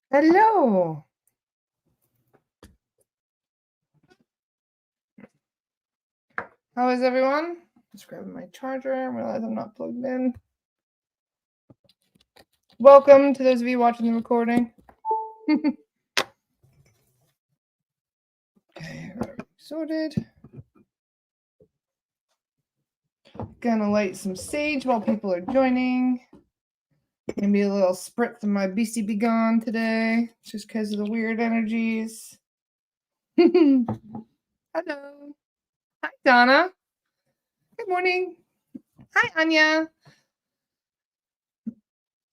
Hello. How is everyone? Just grabbing my charger and realize I'm not plugged in. Welcome to those of you watching the recording. Okay, sorted. Gonna light some sage while people are joining. Maybe a little spritz of my BCB gone today, just because of the weird energies. Hello. Hi, Donna. Good morning. Hi, Anya.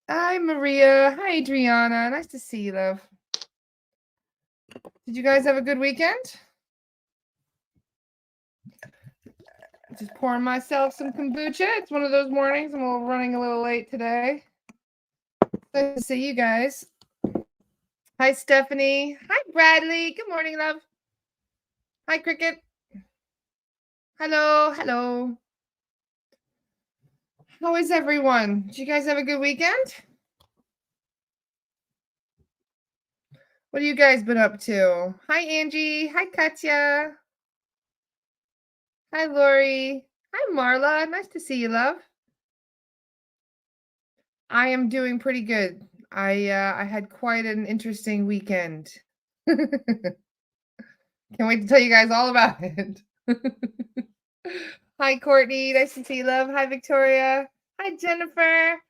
Hi, Maria. Hi, Adriana. Nice to see you, love. Did you guys have a good weekend? Just pouring myself some kombucha. It's one of those mornings. I'm running a little late today. Nice to see you guys. Hi, Stephanie. Hi, Bradley. Good morning, love. Hi, Cricket. Hello. Hello. How is everyone? Did you guys have a good weekend? What have you guys been up to? Hi, Angie. Hi, Katya. Hi, Lori. Hi, Marla. Nice to see you, love. I am doing pretty good. I had quite an interesting weekend. Can't wait to tell you guys all about it. Hi, Courtney. Nice to see you, love. Hi, Victoria. Hi, Jennifer.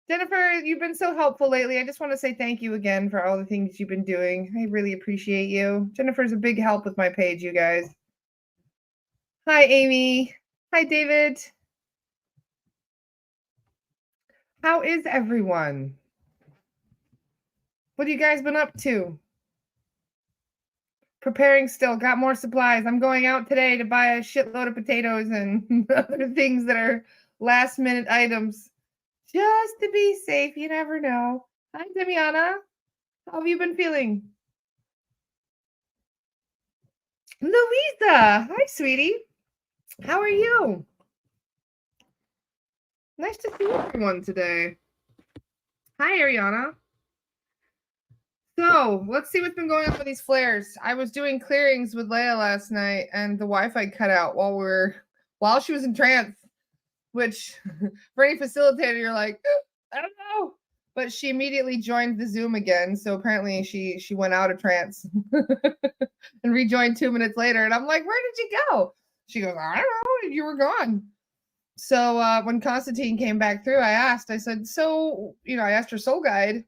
Jennifer, you've been so helpful lately. I just want to say thank you again for all the things you've been doing. I really appreciate you. Jennifer's a big help with my page, you guys. Hi, Amy. Hi, David. How is everyone? What have you guys been up to? Preparing still, got more supplies. I'm going out today to buy a shitload of potatoes and other things that are last minute items just to be safe. You never know. Hi, Demiana. How have you been feeling? Louisa. Hi, sweetie. How are you? Nice to see everyone today. Hi, Ariana. So let's see what's been going on with these flares. I was doing clearings with Leia last night, and the Wi-Fi cut out while she was in trance. Which, for any facilitator, you're like, I don't know. But she immediately joined the Zoom again. So apparently she went out of trance and rejoined 2 minutes later. And I'm like, where did you go? She goes, I don't know. You were gone. So when Constantine came back through, I said, so, I asked her soul guide,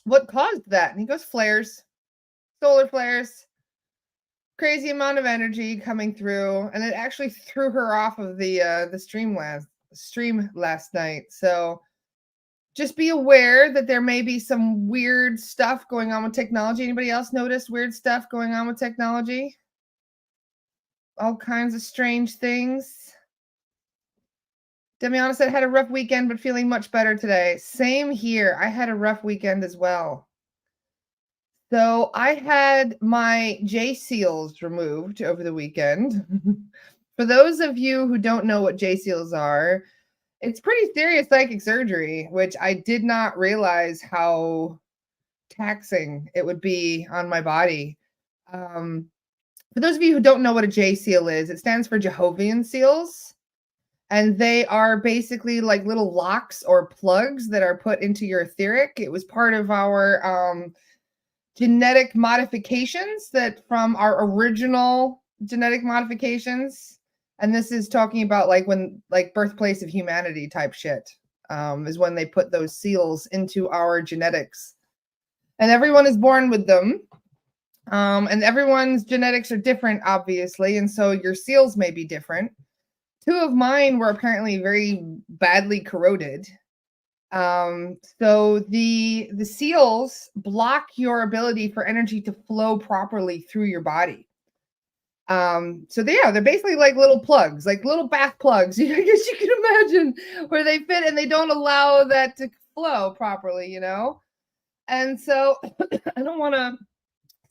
what caused that? And he goes, flares, solar flares, crazy amount of energy coming through. And it actually threw her off of the stream last night. So just be aware that there may be some weird stuff going on with technology. Anybody else notice weird stuff going on with technology? All kinds of strange things. Demiana said, had a rough weekend, but feeling much better today. Same here. I had a rough weekend as well. So I had my J seals removed over the weekend. For those of you who don't know what J seals are, it's pretty serious psychic surgery, which I did not realize how taxing it would be on my body. For those of you who don't know what a J seal is, it stands for Jehovah's seals. And they are basically like little locks or plugs that are put into your etheric. It was part of our genetic modifications that from our original genetic modifications. And this is talking about like birthplace of humanity type shit, is when they put those seals into our genetics. And everyone is born with them. And everyone's genetics are different, obviously. And so your seals may be different. 2 of mine were apparently very badly corroded. So the seals block your ability for energy to flow properly through your body. So they're basically like little plugs, like little bath plugs. I guess you can imagine where they fit and they don't allow that to flow properly, And so I don't want to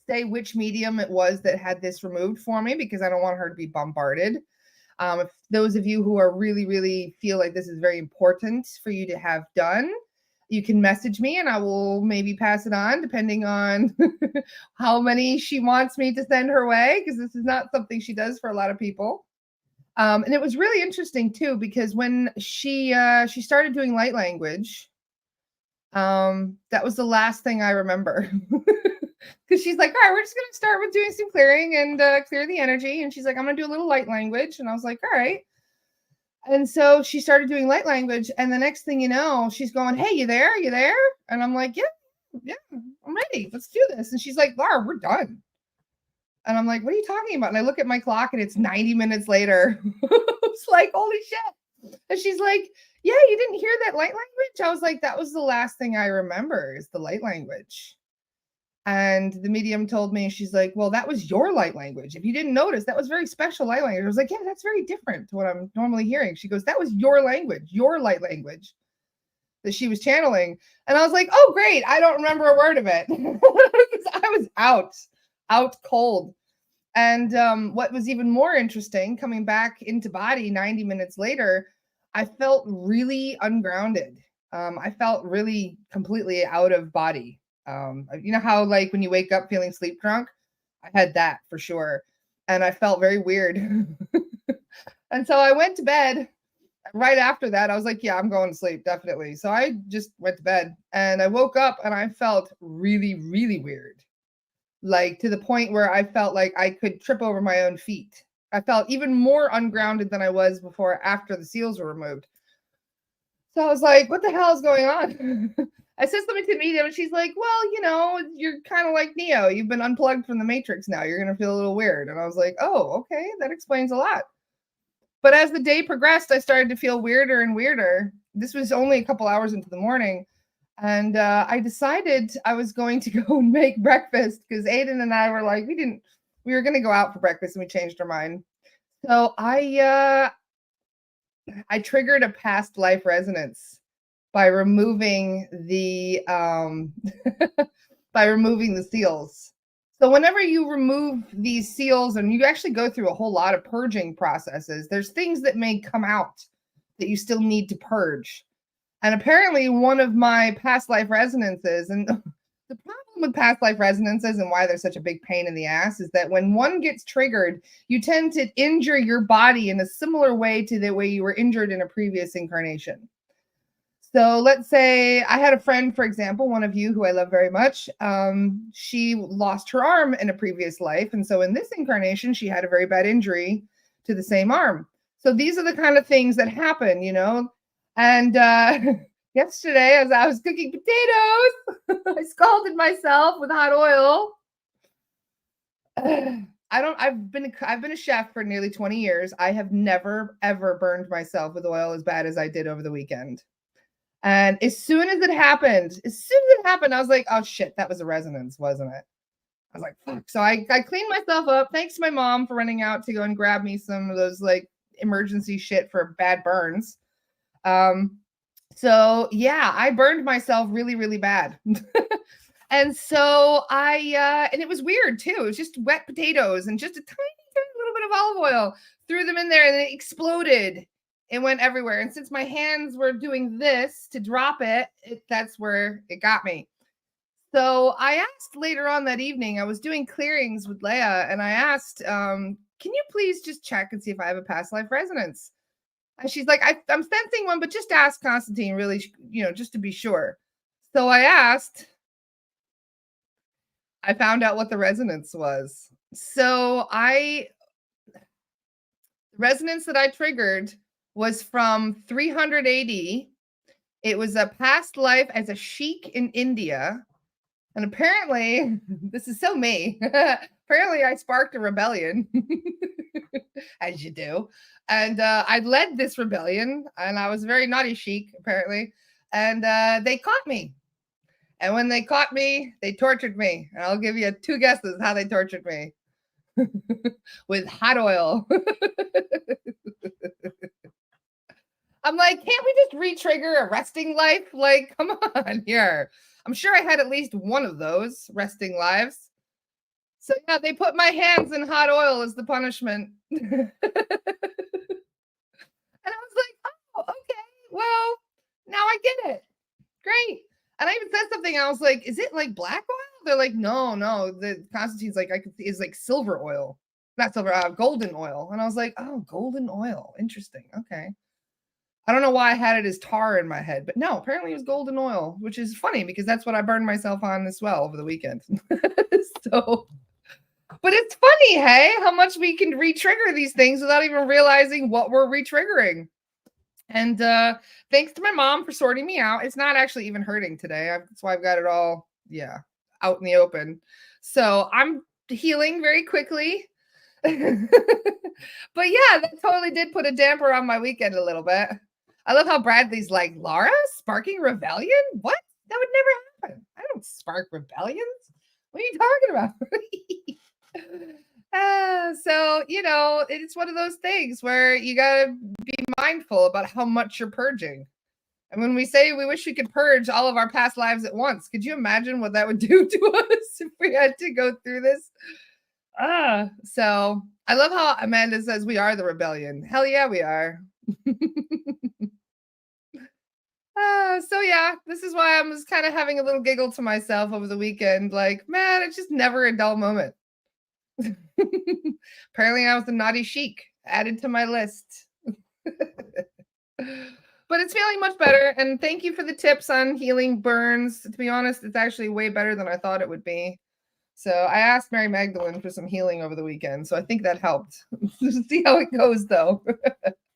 say which medium it was that had this removed for me because I don't want her to be bombarded. If those of you who are really, really feel like this is very important for you to have done, You can message me and I will maybe pass it on depending on how many she wants me to send her way, because this is not something she does for a lot of people. And it was really interesting too, because when she started doing light language, that was the last thing I remember. Because she's like, all right, we're just gonna start with doing some clearing and clear the energy. And she's like, I'm gonna do a little light language. And I was like, all right. And so she started doing light language, and the next thing you know, she's going, "Hey, you there? You there?" And I'm like, "Yeah, yeah, I'm ready. Let's do this." And she's like, "Laura, we're done." And I'm like, "What are you talking about?" And I look at my clock, and it's 90 minutes later. It's like, holy shit. And she's like, "Yeah, you didn't hear that light language?" I was like, "That was the last thing I remember is the light language." And the medium told me, she's like, "Well, that was your light language. If you didn't notice, that was very special light language." I was like, "Yeah, that's very different to what I'm normally hearing." She goes, "That was your language, your light language that she was channeling." And I was like, "Oh, great. I don't remember a word of it." I was out cold. And what was even more interesting, coming back into body 90 minutes later, I felt really ungrounded. I felt really completely out of body. You know how, like, when you wake up feeling sleep drunk? I had that for sure. And I felt very weird. And so I went to bed. Right after that, I was like, yeah, I'm going to sleep, definitely. So I just went to bed and I woke up and I felt really, really weird. Like, to the point where I felt like I could trip over my own feet. I felt even more ungrounded than I was before, after the seals were removed. So I was like, what the hell is going on? I said something to the medium and she's like, well, you're kind of like Neo. You've been unplugged from the Matrix now. You're going to feel a little weird. And I was like, oh, okay. That explains a lot. But as the day progressed, I started to feel weirder and weirder. This was only a couple hours into the morning. And I decided I was going to go and make breakfast, because Aiden and I were like, we were going to go out for breakfast and we changed our mind. So I triggered a past life resonance by removing the by removing the seals. So whenever you remove these seals, and you actually go through a whole lot of purging processes, there's things that may come out that you still need to purge. And apparently one of my past life resonances, and the problem with past life resonances and why they're such a big pain in the ass, is that when one gets triggered, you tend to injure your body in a similar way to the way you were injured in a previous incarnation. So let's say I had a friend, for example, one of you who I love very much. She lost her arm in a previous life. And so in this incarnation, she had a very bad injury to the same arm. So these are the kind of things that happen, And yesterday, as I was cooking potatoes, I scalded myself with hot oil. I've been a chef for nearly 20 years. I have never, ever burned myself with oil as bad as I did over the weekend. And as soon as it happened, I was like, oh shit, that was a resonance, wasn't it? I was like, fuck. So I cleaned myself up. Thanks to my mom for running out to go and grab me some of those like emergency shit for bad burns. So yeah, I burned myself really, really bad. And so and it was weird too. It was just wet potatoes and just a tiny little bit of olive oil. Threw them in there and it exploded. It went everywhere. And since my hands were doing this to drop it, that's where it got me. So I asked later on that evening, I was doing clearings with Leia, and I asked, can you please just check and see if I have a past life resonance? And she's like, I'm sensing one, but just ask Constantine, really, just to be sure. So I asked. I found out what the resonance was. So the resonance that I triggered was from 300 AD. It was a past life as a sheik in India. And apparently, this is so me. Apparently, I sparked a rebellion, as you do. And I led this rebellion, and I was a very naughty sheik, apparently. And they caught me. And when they caught me, they tortured me. And I'll give you 2 guesses how they tortured me. With hot oil. I'm like, can't we just re-trigger a resting life? Like, come on here. I'm sure I had at least one of those resting lives. So yeah, they put my hands in hot oil as the punishment. And I was like, oh, okay, well, now I get it. Great. And I even said something, I was like, "Is it like black oil?" They're like, "No, no." The Constantine's like, "I could see it's like silver oil." Not silver, golden oil. And I was like, "Oh, golden oil. Interesting. Okay." I don't know why I had it as tar in my head, but no, apparently it was golden oil, which is funny because that's what I burned myself on as well over the weekend. So, but it's funny, hey, how much we can re-trigger these things without even realizing what we're re-triggering. And thanks to my mom for sorting me out. It's not actually even hurting today. That's why I've got it all, yeah, out in the open. So I'm healing very quickly. But yeah, that totally did put a damper on my weekend a little bit. I love how Bradley's like, Laura sparking rebellion? What? That would never happen. I don't spark rebellions. What are you talking about? So, it's one of those things where you got to be mindful about how much you're purging. And when we say we wish we could purge all of our past lives at once, could you imagine what that would do to us if we had to go through this? So I love how Amanda says we are the rebellion. Hell yeah, we are. So yeah, this is why I was kind of having a little giggle to myself over the weekend. Like, man, it's just never a dull moment. Apparently, I was the naughty chic added to my list. But it's feeling much better. And thank you for the tips on healing burns. To be honest, it's actually way better than I thought it would be. So I asked Mary Magdalene for some healing over the weekend. So I think that helped. See how it goes, though.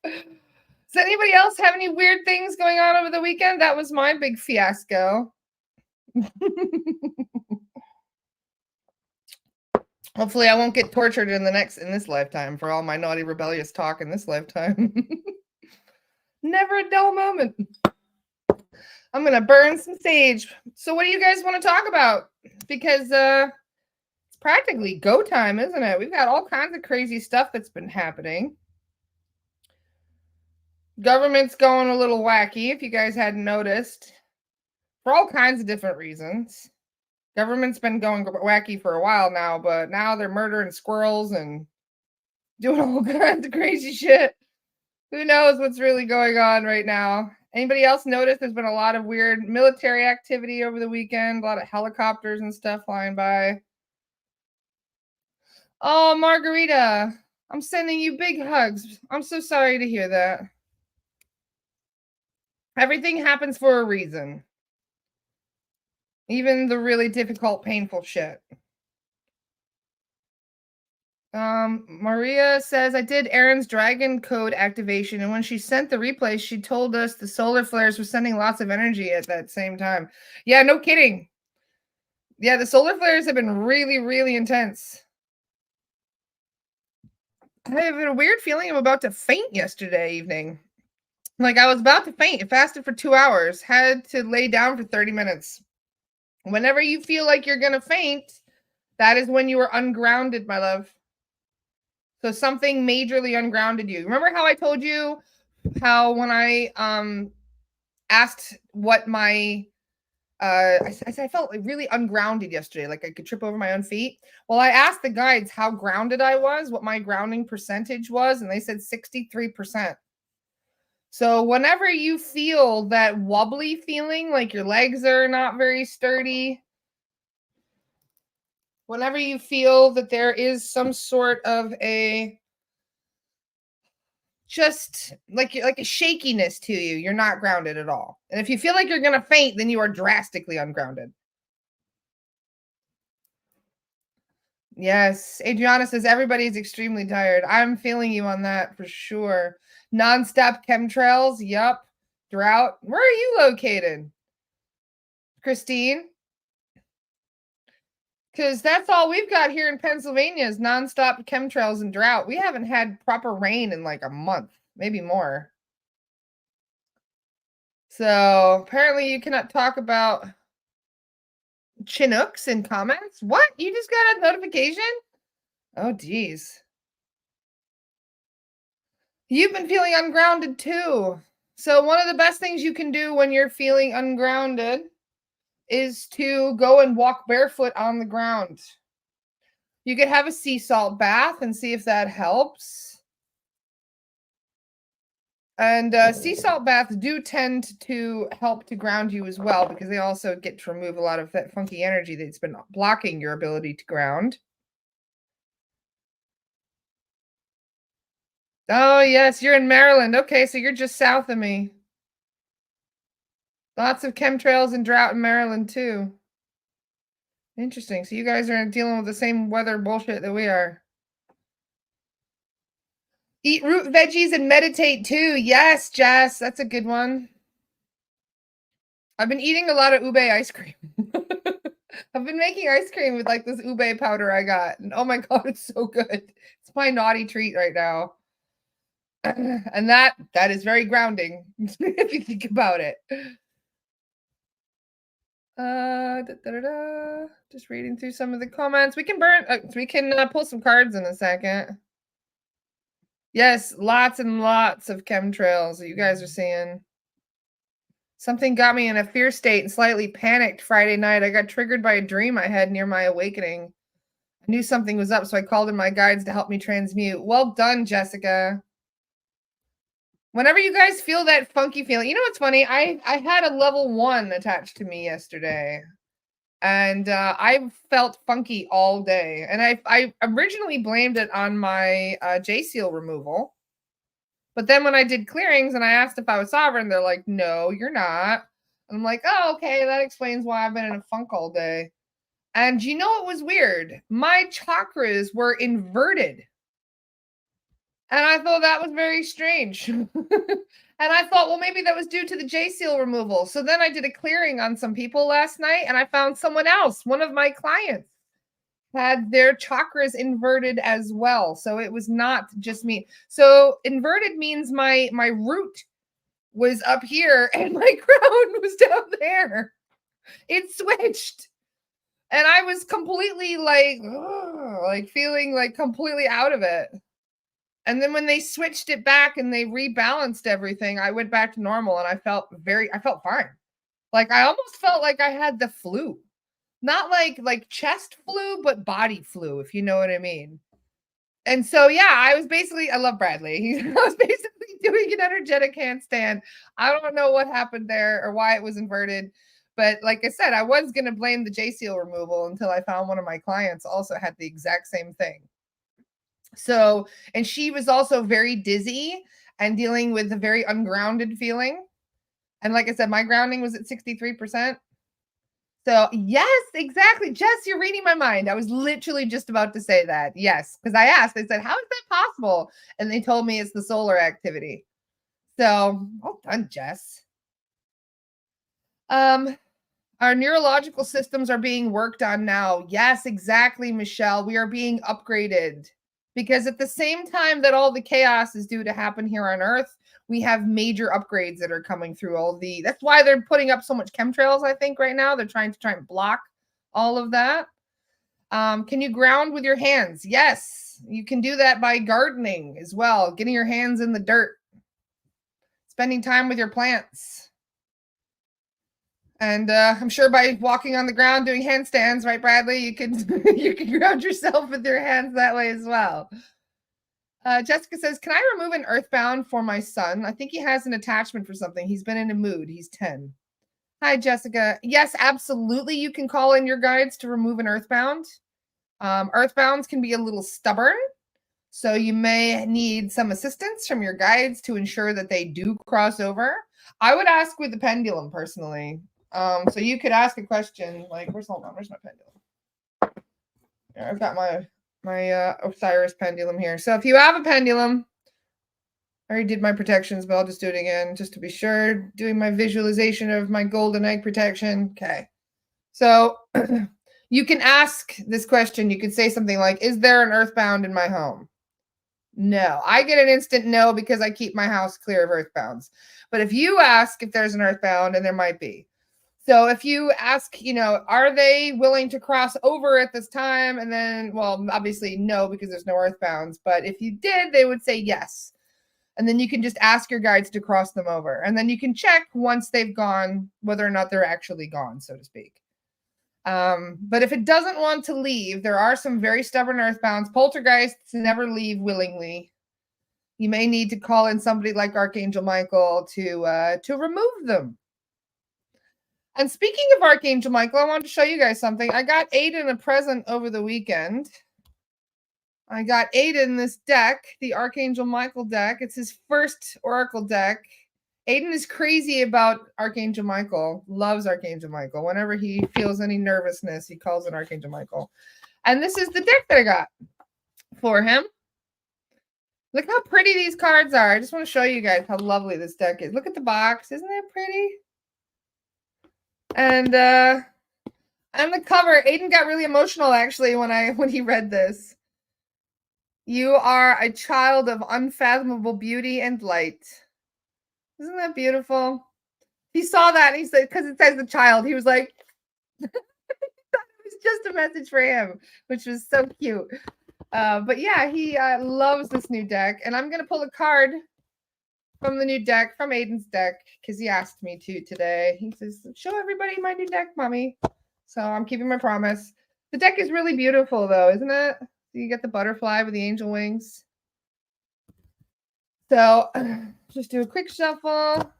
Does anybody else have any weird things going on over the weekend? That was my big fiasco. Hopefully I won't get tortured in this lifetime for all my naughty rebellious talk in this lifetime. Never a dull moment. I'm gonna burn some sage. So what do you guys want to talk about? Because it's practically go time, isn't it? We've got all kinds of crazy stuff that's been happening. Government's going a little wacky, if you guys hadn't noticed, for all kinds of different reasons. Government's been going wacky for a while now, but now they're murdering squirrels and doing all kinds of crazy shit. Who knows what's really going on right now? Anybody else notice there's been a lot of weird military activity over the weekend, a lot of helicopters and stuff flying by? Oh, Margarita, I'm sending you big hugs. I'm so sorry to hear that. Everything happens for a reason. Even the really difficult, painful shit. Maria says, I did Erin's dragon code activation, and when she sent the replay, she told us the solar flares were sending lots of energy at that same time. Yeah, no kidding. Yeah, the solar flares have been really, really intense. I have a weird feeling I'm about to faint yesterday evening. Like I was about to faint. It fasted for 2 hours, had to lay down for 30 minutes. Whenever you feel like you're going to faint, that is when you are ungrounded, my love. So something majorly ungrounded you. Remember how I told you how when I asked what my I felt like really ungrounded yesterday, like I could trip over my own feet. Well, I asked the guides how grounded I was, what my grounding percentage was, and they said 63%. So whenever you feel that wobbly feeling, like your legs are not very sturdy, whenever you feel that there is some sort of a just like a shakiness to you, you're not grounded at all. And if you feel like you're going to faint, then you are drastically ungrounded. Yes, Adriana says everybody's extremely tired. I'm feeling you on that for sure. Nonstop chemtrails, yup. Drought. Where are you located, Christine? Because that's all we've got here in Pennsylvania is nonstop chemtrails and drought. We haven't had proper rain in like a month, maybe more. So apparently you cannot talk about Chinooks in comments. What? You just got a notification? Oh, geez. You've been feeling ungrounded too. So one of the best things you can do when you're feeling ungrounded is to go and walk barefoot on the ground. You could have a sea salt bath and see if that helps. And sea salt baths do tend to help to ground you as well, because they also get to remove a lot of that funky energy that's been blocking your ability to ground. Oh, yes, you're in Maryland. Okay, so you're just south of me. Lots of chemtrails and drought in Maryland too. Interesting. So you guys are dealing with the same weather bullshit that we are. Eat root veggies and meditate too. Yes, Jess, that's a good one. I've been eating a lot of ube ice cream. I've been making ice cream with like this ube powder I got. And oh my god, it's so good. It's my naughty treat right now. And that is very grounding if you think about it. Just reading through some of the comments. We can pull some cards in a second. Yes, lots and lots of chemtrails that you guys are seeing. Something got me in a fear state and slightly panicked Friday night. I got triggered by a dream I had near my awakening. I knew something was up, so I called in my guides to help me transmute. Well done, Jessica. Whenever you guys feel that funky feeling, you know what's funny? I had a level 1 attached to me yesterday. And I felt funky all day. And I originally blamed it on my J seal removal. But then when I did clearings and I asked if I was sovereign, they're like, no, you're not. And I'm like, oh, okay, that explains why I've been in a funk all day. And you know what was weird? My chakras were inverted. And I thought that was very strange. And I thought, well, maybe that was due to the J seal removal. So then I did a clearing on some people last night and I found someone else, one of my clients, had their chakras inverted as well. So it was not just me. So inverted means my root was up here and my crown was down there. It switched. And I was completely like feeling like completely out of it. And then when they switched it back and they rebalanced everything, I went back to normal and I felt fine. Like I almost felt like I had the flu. Not like chest flu, but body flu, if you know what I mean. And so yeah, I love Bradley. I was basically doing an energetic handstand. I don't know what happened there or why it was inverted. But like I said, I was going to blame the J seal removal until I found one of my clients also had the exact same thing. So, and she was also very dizzy and dealing with a very ungrounded feeling. And like I said, my grounding was at 63%. So, yes, exactly. Jess, you're reading my mind. I was literally just about to say that. Yes, because I asked, I said, how is that possible? And they told me it's the solar activity. So, well done, Jess. Our neurological systems are being worked on now. Yes, exactly, Michelle. We are being upgraded. Because at the same time that all the chaos is due to happen here on Earth, we have major upgrades that are coming through that's why they're putting up so much chemtrails, I think, right now. They're trying and block all of that. Can you ground with your hands? Yes, you can do that by gardening as well, getting your hands in the dirt, spending time with your plants. And I'm sure by walking on the ground doing handstands, right, Bradley, you can ground yourself with your hands that way as well. Jessica says, can I remove an earthbound for my son? I think he has an attachment for something. He's been in a mood. He's 10. Hi, Jessica. Yes, absolutely. You can call in your guides to remove an earthbound. Earthbounds can be a little stubborn. So you may need some assistance from your guides to ensure that they do cross over. I would ask with the pendulum personally. So you could ask a question like, where's my pendulum? Yeah, I've got my Osiris pendulum here. So if you have a pendulum, I already did my protections, but I'll just do it again just to be sure. Doing my visualization of my golden egg protection. Okay. So you can ask this question. You could say something like, is there an earthbound in my home? No. I get an instant no because I keep my house clear of earthbounds. But if you ask if there's an earthbound, and there might be. So if you ask, are they willing to cross over at this time? And then, well, obviously no, because there's no earthbounds. But if you did, they would say yes. And then you can just ask your guides to cross them over. And then you can check once they've gone, whether or not they're actually gone, so to speak. But if it doesn't want to leave, there are some very stubborn earthbounds. Poltergeists never leave willingly. you may need to call in somebody like Archangel Michael to remove them. And speaking of Archangel Michael, I wanted to show you guys something. I got Aiden a present over the weekend. I got Aiden this deck, the Archangel Michael deck. It's his first Oracle deck. Aiden is crazy about Archangel Michael, loves Archangel Michael. Whenever he feels any nervousness, he calls in Archangel Michael. And this is the deck that I got for him. Look how pretty these cards are. I just want to show you guys how lovely this deck is. Look at the box. Isn't that pretty? And the cover, Aiden got really emotional actually when he read this. You are a child of unfathomable beauty and light. Isn't that beautiful? He saw that and he said, because it says the child, he was like, it was just a message for him, which was so cute. But yeah, he loves this new deck. And I'm going to pull a card from the new deck, from Aiden's deck, because he asked me to today. He says, show everybody my new deck, mommy. So I'm keeping my promise. The deck is really beautiful, though, isn't it? You get the butterfly with the angel wings. So just do a quick shuffle.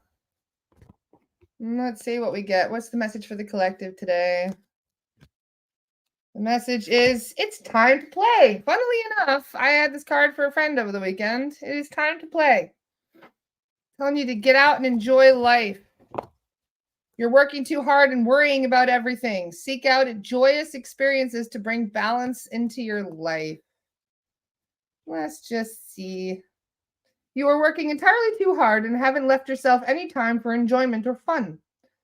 Let's see what we get. What's the message for the collective today? The message is, it's time to play. Funnily enough, I had this card for a friend over the weekend. It is time to play. Telling you to get out and enjoy life. You're working too hard and worrying about everything. Seek out joyous experiences to bring balance into your life. Let's just see. You are working entirely too hard and haven't left yourself any time for enjoyment or fun.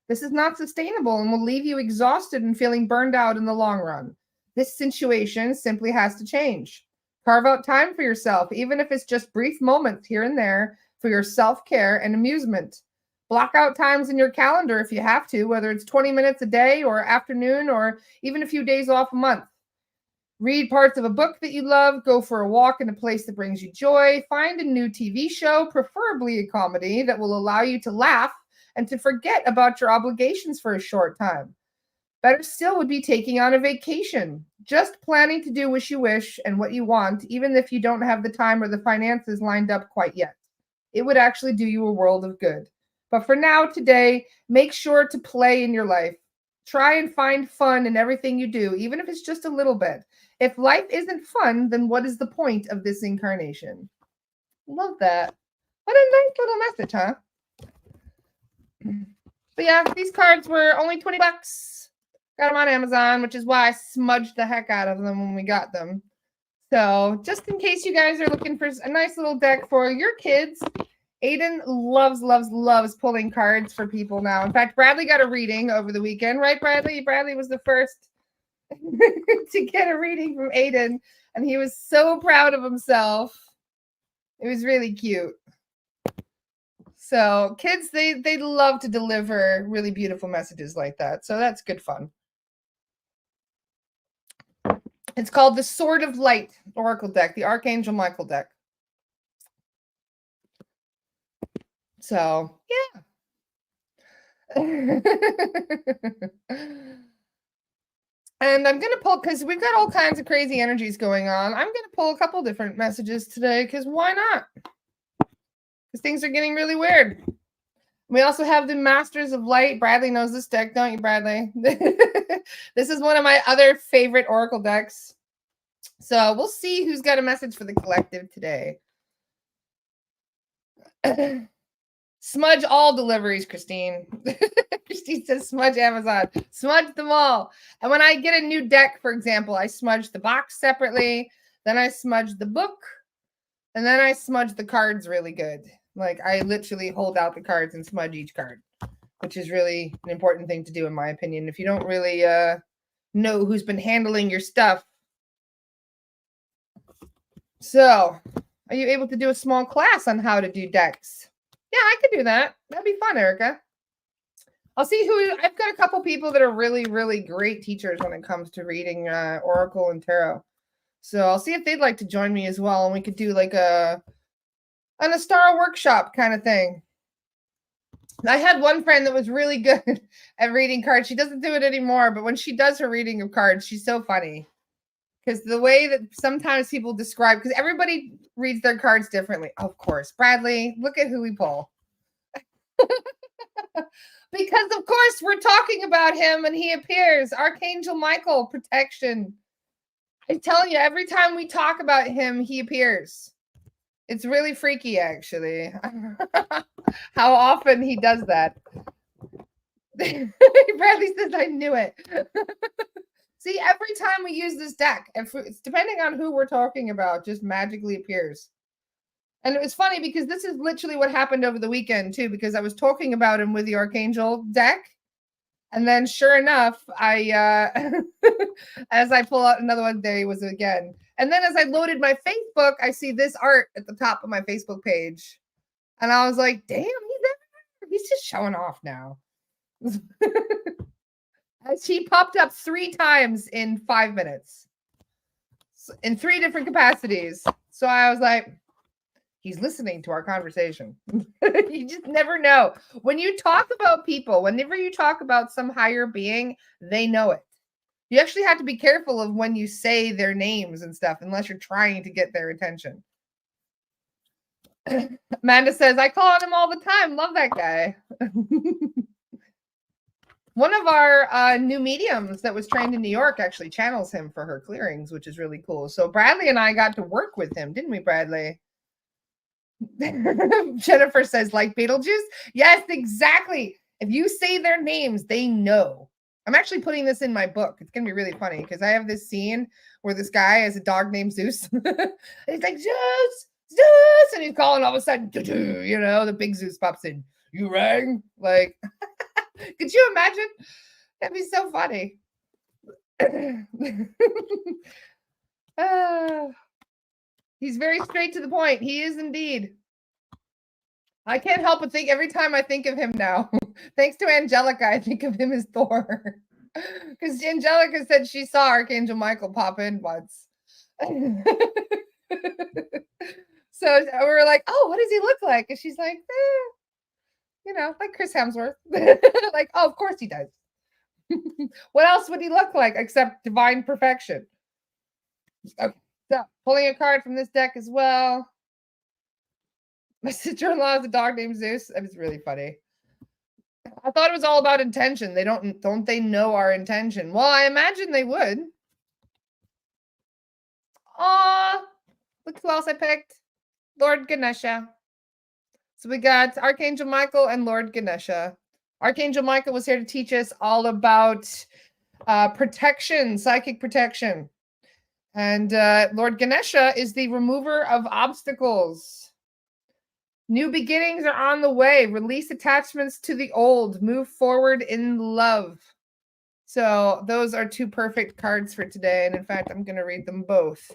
This is not sustainable and will leave you exhausted and feeling burned out in the long run. This situation simply has to change. Carve out time for yourself, even if it's just brief moments here and there for your self-care and amusement. Block out times in your calendar if you have to, whether it's 20 minutes a day or afternoon or even a few days off a month. Read parts of a book that you love, go for a walk in a place that brings you joy, find a new TV show, preferably a comedy, that will allow you to laugh and to forget about your obligations for a short time. Better still would be taking on a vacation, just planning to do what you wish and what you want, even if you don't have the time or the finances lined up quite yet. It would actually do you a world of good. But for now, today, make sure to play in your life. Try and find fun in everything you do, even if it's just a little bit. If life isn't fun, then what is the point of this incarnation? Love that. What a nice little message, huh? But yeah, these cards were only 20 bucks. Got them on Amazon, which is why I smudged the heck out of them when we got them. So just in case you guys are looking for a nice little deck for your kids, Aiden loves pulling cards for people now. In fact, Bradley got a reading over the weekend, right, Bradley? Bradley was the first to get a reading from Aiden, and he was so proud of himself. It was really cute. So kids, they love to deliver really beautiful messages like that. So that's good fun. It's called the Sword of Light Oracle deck, the Archangel Michael deck. So, yeah. And I'm going to pull, because we've got all kinds of crazy energies going on. I'm going to pull a couple different messages today, because why not? Because things are getting really weird. We also have the Masters of Light. Bradley knows this deck, don't you, Bradley? This is one of my other favorite Oracle decks. So we'll see who's got a message for the collective today. Smudge all deliveries, Christine. Christine says smudge Amazon. Smudge them all. And when I get a new deck, for example, I smudge the box separately. Then I smudge the book. And then I smudge the cards really good. Like, I literally hold out the cards and smudge each card, which is really an important thing to do, in my opinion. If you don't really know who's been handling your stuff. So, are you able to do a small class on how to do decks? Yeah, I could do that. That'd be fun, Erica. I'll see who. I've got a couple people that are really, really great teachers when it comes to reading Oracle and Tarot. So I'll see if they'd like to join me as well, and we could do like an Astara workshop kind of thing. I had one friend that was really good at reading cards. She doesn't do it anymore, but when she does her reading of cards, she's so funny because the way that sometimes people describe, because everybody reads their cards differently. Of course, Bradley, look at who we pull. Because of course we're talking about him and he appears. Archangel Michael, protection. I'm telling you, every time we talk about him, he appears. It's really freaky, actually. How often he does that. Bradley says, I knew it. See, every time we use this deck, if it's depending on who we're talking about, just magically appears. And it was funny because this is literally what happened over the weekend, too, because I was talking about him with the Archangel deck. And then sure enough, I as I pull out another one, there he was again. And then as I loaded my Facebook, I see this art at the top of my Facebook page. And I was like, damn, he's just showing off now. She popped up 3 times in 5 minutes in 3 different capacities. So I was like, he's listening to our conversation. You just never know. When you talk about people, whenever you talk about some higher being, they know it. You actually have to be careful of when you say their names and stuff, unless you're trying to get their attention. Amanda says, I call on him all the time. Love that guy. One of our new mediums that was trained in New York actually channels him for her clearings, which is really cool. So Bradley and I got to work with him, didn't we, Bradley? Jennifer says, like Beetlejuice? Yes, exactly. If you say their names, they know. I'm actually putting this in my book. It's going to be really funny because I have this scene where this guy has a dog named Zeus. And he's like, Zeus, Zeus. And he's calling all of a sudden, you know, the big Zeus pops in. You rang? Like, could you imagine? That'd be so funny. He's very straight to the point. He is indeed. I can't help but think every time I think of him now, thanks to Angelica, I think of him as Thor. Because Angelica said she saw Archangel Michael pop in once. So we were like, oh, what does he look like? And she's like, you know, like Chris Hemsworth. Like, oh, of course he does. What else would he look like except divine perfection? Okay, so pulling a card from this deck as well. My sister-in-law has a dog named Zeus. That was really funny. I thought it was all about intention. They don't they know our intention? Well, I imagine they would. Aw, look who else I picked. Lord Ganesha. So we got Archangel Michael and Lord Ganesha. Archangel Michael was here to teach us all about protection, psychic protection. And Lord Ganesha is the remover of obstacles. New beginnings are on the way. Release attachments to the old. Move forward in love. So those are 2 perfect cards for today. And in fact, I'm going to read them both.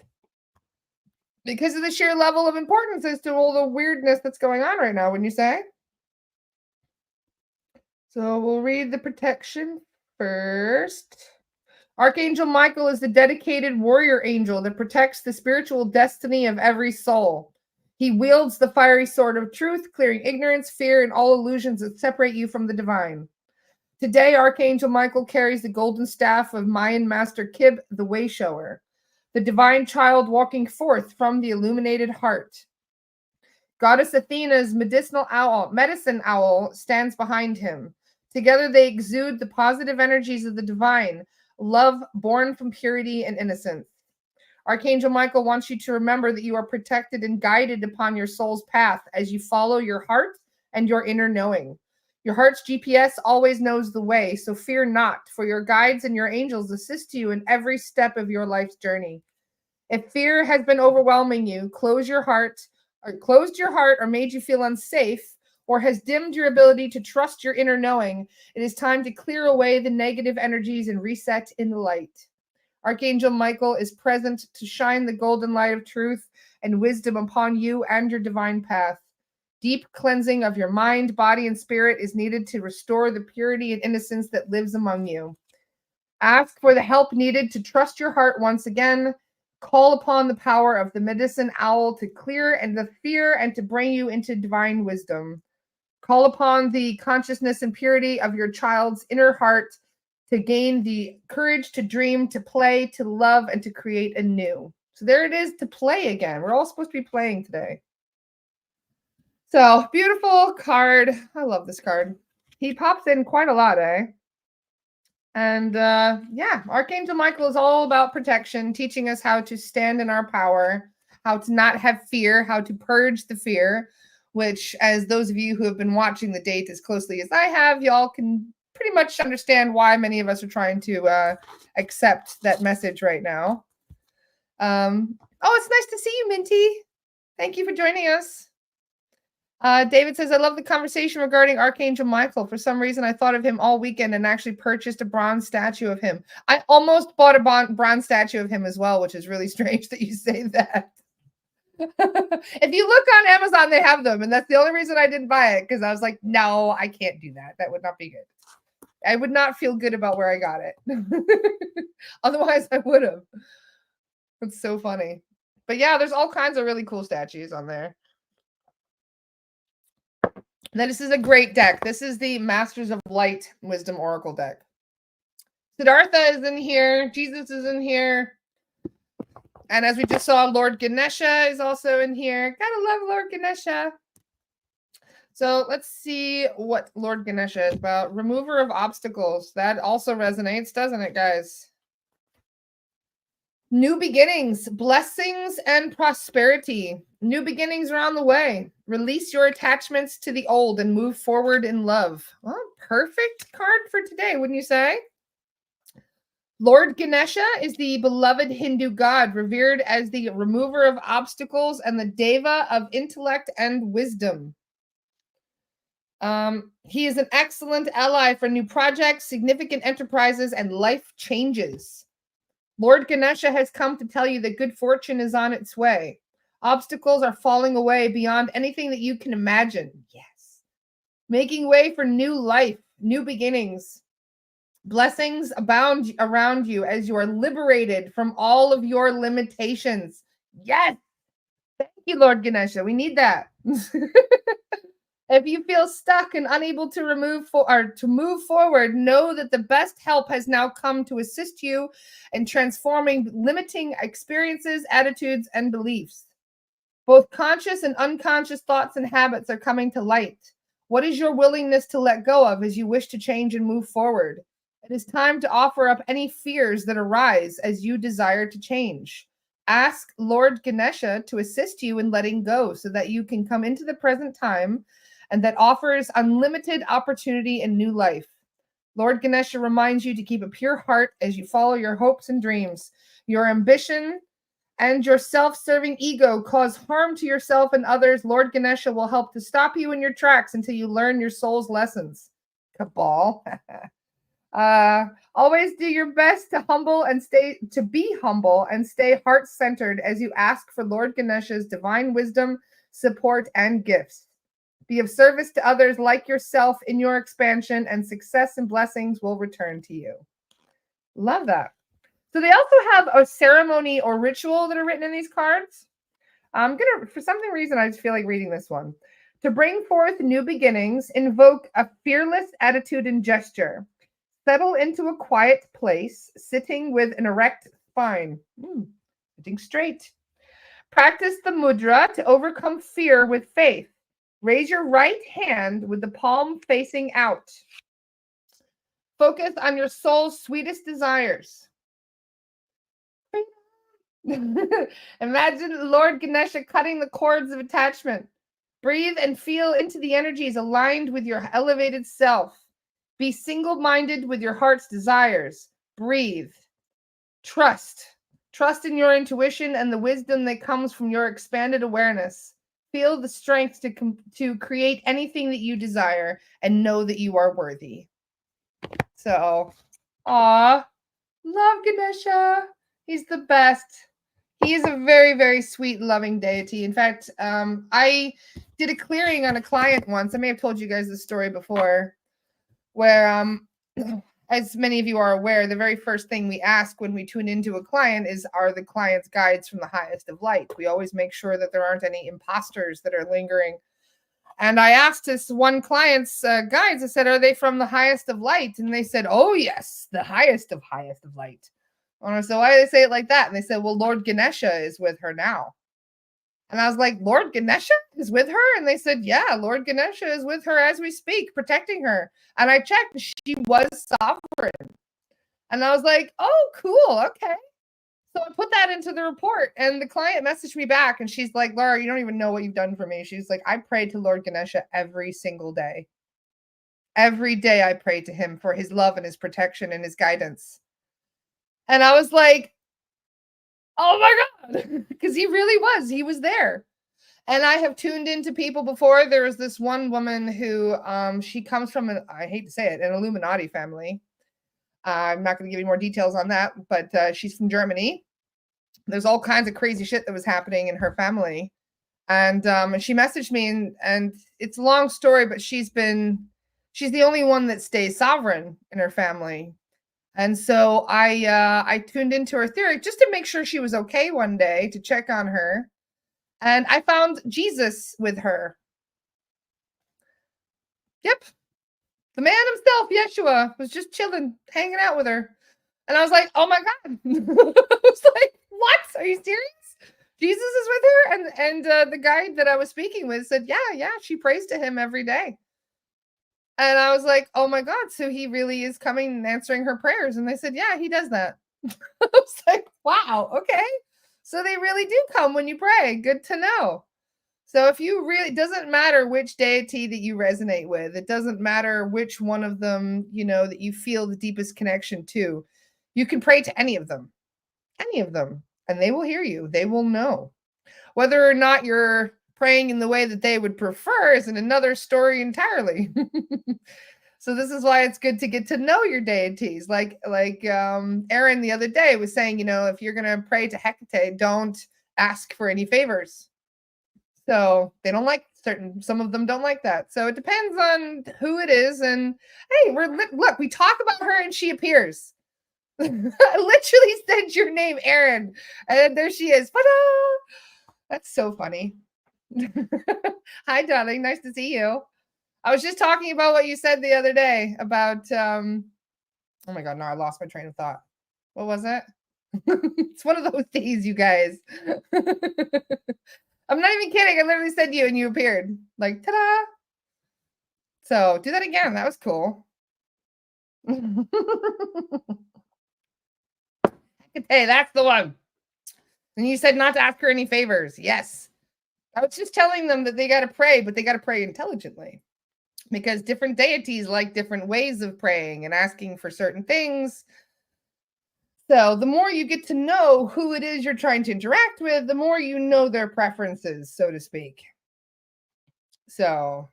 Because of the sheer level of importance as to all the weirdness that's going on right now, wouldn't you say? So we'll read the protection first. Archangel Michael is the dedicated warrior angel that protects the spiritual destiny of every soul. He wields the fiery sword of truth, clearing ignorance, fear, and all illusions that separate you from the divine. Today, Archangel Michael carries the golden staff of Mayan Master Kib, the Wayshower, the divine child walking forth from the illuminated heart. Goddess Athena's medicine owl stands behind him. Together they exude the positive energies of the divine, love born from purity and innocence. Archangel Michael wants you to remember that you are protected and guided upon your soul's path as you follow your heart and your inner knowing. Your heart's GPS always knows the way, so fear not, for your guides and your angels assist you in every step of your life's journey. If fear has been overwhelming you, closed your heart or made you feel unsafe, or has dimmed your ability to trust your inner knowing, it is time to clear away the negative energies and reset in the light. Archangel Michael is present to shine the golden light of truth and wisdom upon you and your divine path. Deep cleansing of your mind, body, and spirit is needed to restore the purity and innocence that lives among you. Ask for the help needed to trust your heart once again. Call upon the power of the medicine owl to clear and the fear and to bring you into divine wisdom. Call upon the consciousness and purity of your child's inner heart to gain the courage to dream, to play, to love, and to create anew. So there it is, to play again. We're all supposed to be playing today. So beautiful card. I love this card. He pops in quite a lot, eh? And yeah, Archangel Michael is all about protection, teaching us how to stand in our power, how to not have fear, how to purge the fear, which, as those of you who have been watching the date as closely as I have, y'all can pretty much understand why many of us are trying to accept that message right now. Oh, it's nice to see you, Minty. Thank you for joining us. David says, I love the conversation regarding Archangel Michael. For some reason, I thought of him all weekend and actually purchased a bronze statue of him. I almost bought a bronze statue of him as well, which is really strange that you say that. If you look on Amazon, they have them. And that's the only reason I didn't buy it, because I was like, no, I can't do that. That would not be good. I would not feel good about where I got it. Otherwise, I would have. It's so funny. But yeah, there's all kinds of really cool statues on there. Now, this is a great deck. This is the Masters of Light Wisdom Oracle deck. Siddhartha is in here. Jesus is in here. And as we just saw, Lord Ganesha is also in here. Gotta love Lord Ganesha. So let's see what Lord Ganesha is about. Remover of obstacles. That also resonates, doesn't it, guys? New beginnings, blessings, and prosperity. New beginnings are on the way. Release your attachments to the old and move forward in love. Well, perfect card for today, wouldn't you say? Lord Ganesha is the beloved Hindu god, revered as the remover of obstacles and the deva of intellect and wisdom. He is an excellent ally for new projects, significant enterprises, and life changes. Lord Ganesha has come to tell you that good fortune is on its way. Obstacles are falling away beyond anything that you can imagine. Yes. Making way for new life, new beginnings. Blessings abound around you as you are liberated from all of your limitations. Yes. Thank you, Lord Ganesha. We need that. If you feel stuck and unable to move forward, know that the best help has now come to assist you in transforming limiting experiences, attitudes, and beliefs. Both conscious and unconscious thoughts and habits are coming to light. What is your willingness to let go of as you wish to change and move forward? It is time to offer up any fears that arise as you desire to change. Ask Lord Ganesha to assist you in letting go so that you can come into the present time and that offers unlimited opportunity and new life. Lord Ganesha reminds you to keep a pure heart as you follow your hopes and dreams. Your ambition and your self-serving ego cause harm to yourself and others. Lord Ganesha will help to stop you in your tracks until you learn your soul's lessons. Cabal. Always do your best to be humble and stay heart-centered as you ask for Lord Ganesha's divine wisdom, support, and gifts. Be of service to others like yourself in your expansion, and success and blessings will return to you. Love that. So they also have a ceremony or ritual that are written in these cards. I'm going to, for some reason, I just feel like reading this one. To bring forth new beginnings, invoke a fearless attitude and gesture. Settle into a quiet place, sitting with an erect spine. Sitting straight. Practice the mudra to overcome fear with faith. Raise your right hand with the palm facing out. Focus on your soul's sweetest desires. Imagine Lord Ganesha cutting the cords of attachment. Breathe and feel into the energies aligned with your elevated self. Be single-minded with your heart's desires. Breathe. Trust. Trust in your intuition and the wisdom that comes from your expanded awareness. Feel the strength to create anything that you desire and know that you are worthy. So, love Ganesha. He's the best. He is a very, very sweet, loving deity. In fact, I did a clearing on a client once. I may have told you guys this story before, where, as many of you are aware, the very first thing we ask when we tune into a client is, are the client's guides from the highest of light? We always make sure that there aren't any imposters that are lingering And I asked this one client's guides, I said, "Are they from the highest of light?" And they said, "Oh, yes, the highest of light." And I said, "Why do they say it like that?" And they said, "Well, Lord Ganesha is with her now." And I was like, "Lord Ganesha is with her?" And they said, "Yeah, Lord Ganesha is with her as we speak, protecting her." And I checked, she was sovereign. And I was like, "Oh, cool. Okay." So I put that into the report, and the client messaged me back, and she's like, "Laura, you don't even know what you've done for me." She's like, "I pray to Lord Ganesha every single day. Every day I pray to him for his love and his protection and his guidance." And I was like, "Oh my God." Because he really was. He was there. And I have tuned into people before. There was this one woman who she comes from an, I hate to say it, an Illuminati family. I'm not going to give you more details on that, but she's from Germany. There's all kinds of crazy shit that was happening in her family. And she messaged me, and it's a long story, but she's the only one that stays sovereign in her family. And so I tuned into her theory just to make sure she was okay one day, to check on her. And I found Jesus with her. Yep. The man himself, Yeshua, was just chilling, hanging out with her. And I was like, "Oh my God." I was like, "What? Are you serious? Jesus is with her?" And the guy that I was speaking with said, "Yeah, yeah, she prays to him every day." And I was like, "Oh my God, so he really is coming and answering her prayers." And they said, "Yeah, he does that." I was like, "Wow, okay. So they really do come when you pray. Good to know." So if you really, it doesn't matter which deity that you resonate with. It doesn't matter which one of them, that you feel the deepest connection to. You can pray to any of them, and they will hear you. They will know. Whether or not you're praying in the way that they would prefer is another story entirely. So this is why it's good to get to know your deities. Like Aaron the other day was saying, if you're gonna pray to Hecate, don't ask for any favors. So they don't like some of them don't like that. So it depends on who it is. And hey, look, we talk about her and she appears. I literally said your name, Aaron, and there she is. Ta-da! That's so funny. Hi, darling. Nice to see you. I was just talking about what you said the other day about oh my God, no, I lost my train of thought. What was it? It's one of those days, you guys. I'm not even kidding. I literally said you and you appeared. Like, ta-da. So do that again. That was cool. Hey, that's the one. And you said not to ask her any favors. Yes. I was just telling them that they got to pray, but they got to pray intelligently, because different deities like different ways of praying and asking for certain things. So the more you get to know who it is you're trying to interact with, the more you know their preferences, so to speak. So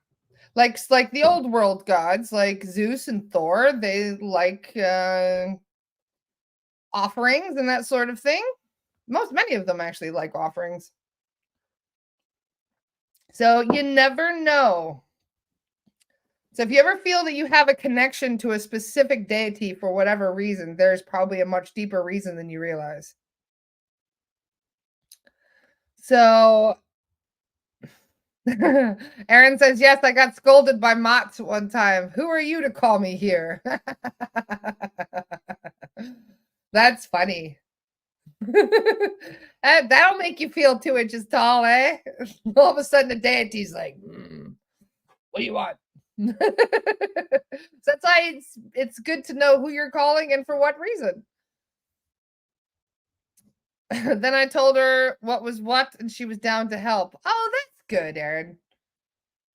like the old world gods like Zeus and Thor, they like offerings and that sort of thing. Many of them actually like offerings. So you never know. So if you ever feel that you have a connection to a specific deity for whatever reason, there's probably a much deeper reason than you realize. So Aaron says, "Yes, I got scolded by Mott one time. Who are you to call me here?" That's funny. That'll make you feel 2 inches tall, eh? All of a sudden, the deity's like, "What do you want?" So that's why it's good to know who you're calling and for what reason. Then I told her what was what, and she was down to help. Oh, that's good, Aaron.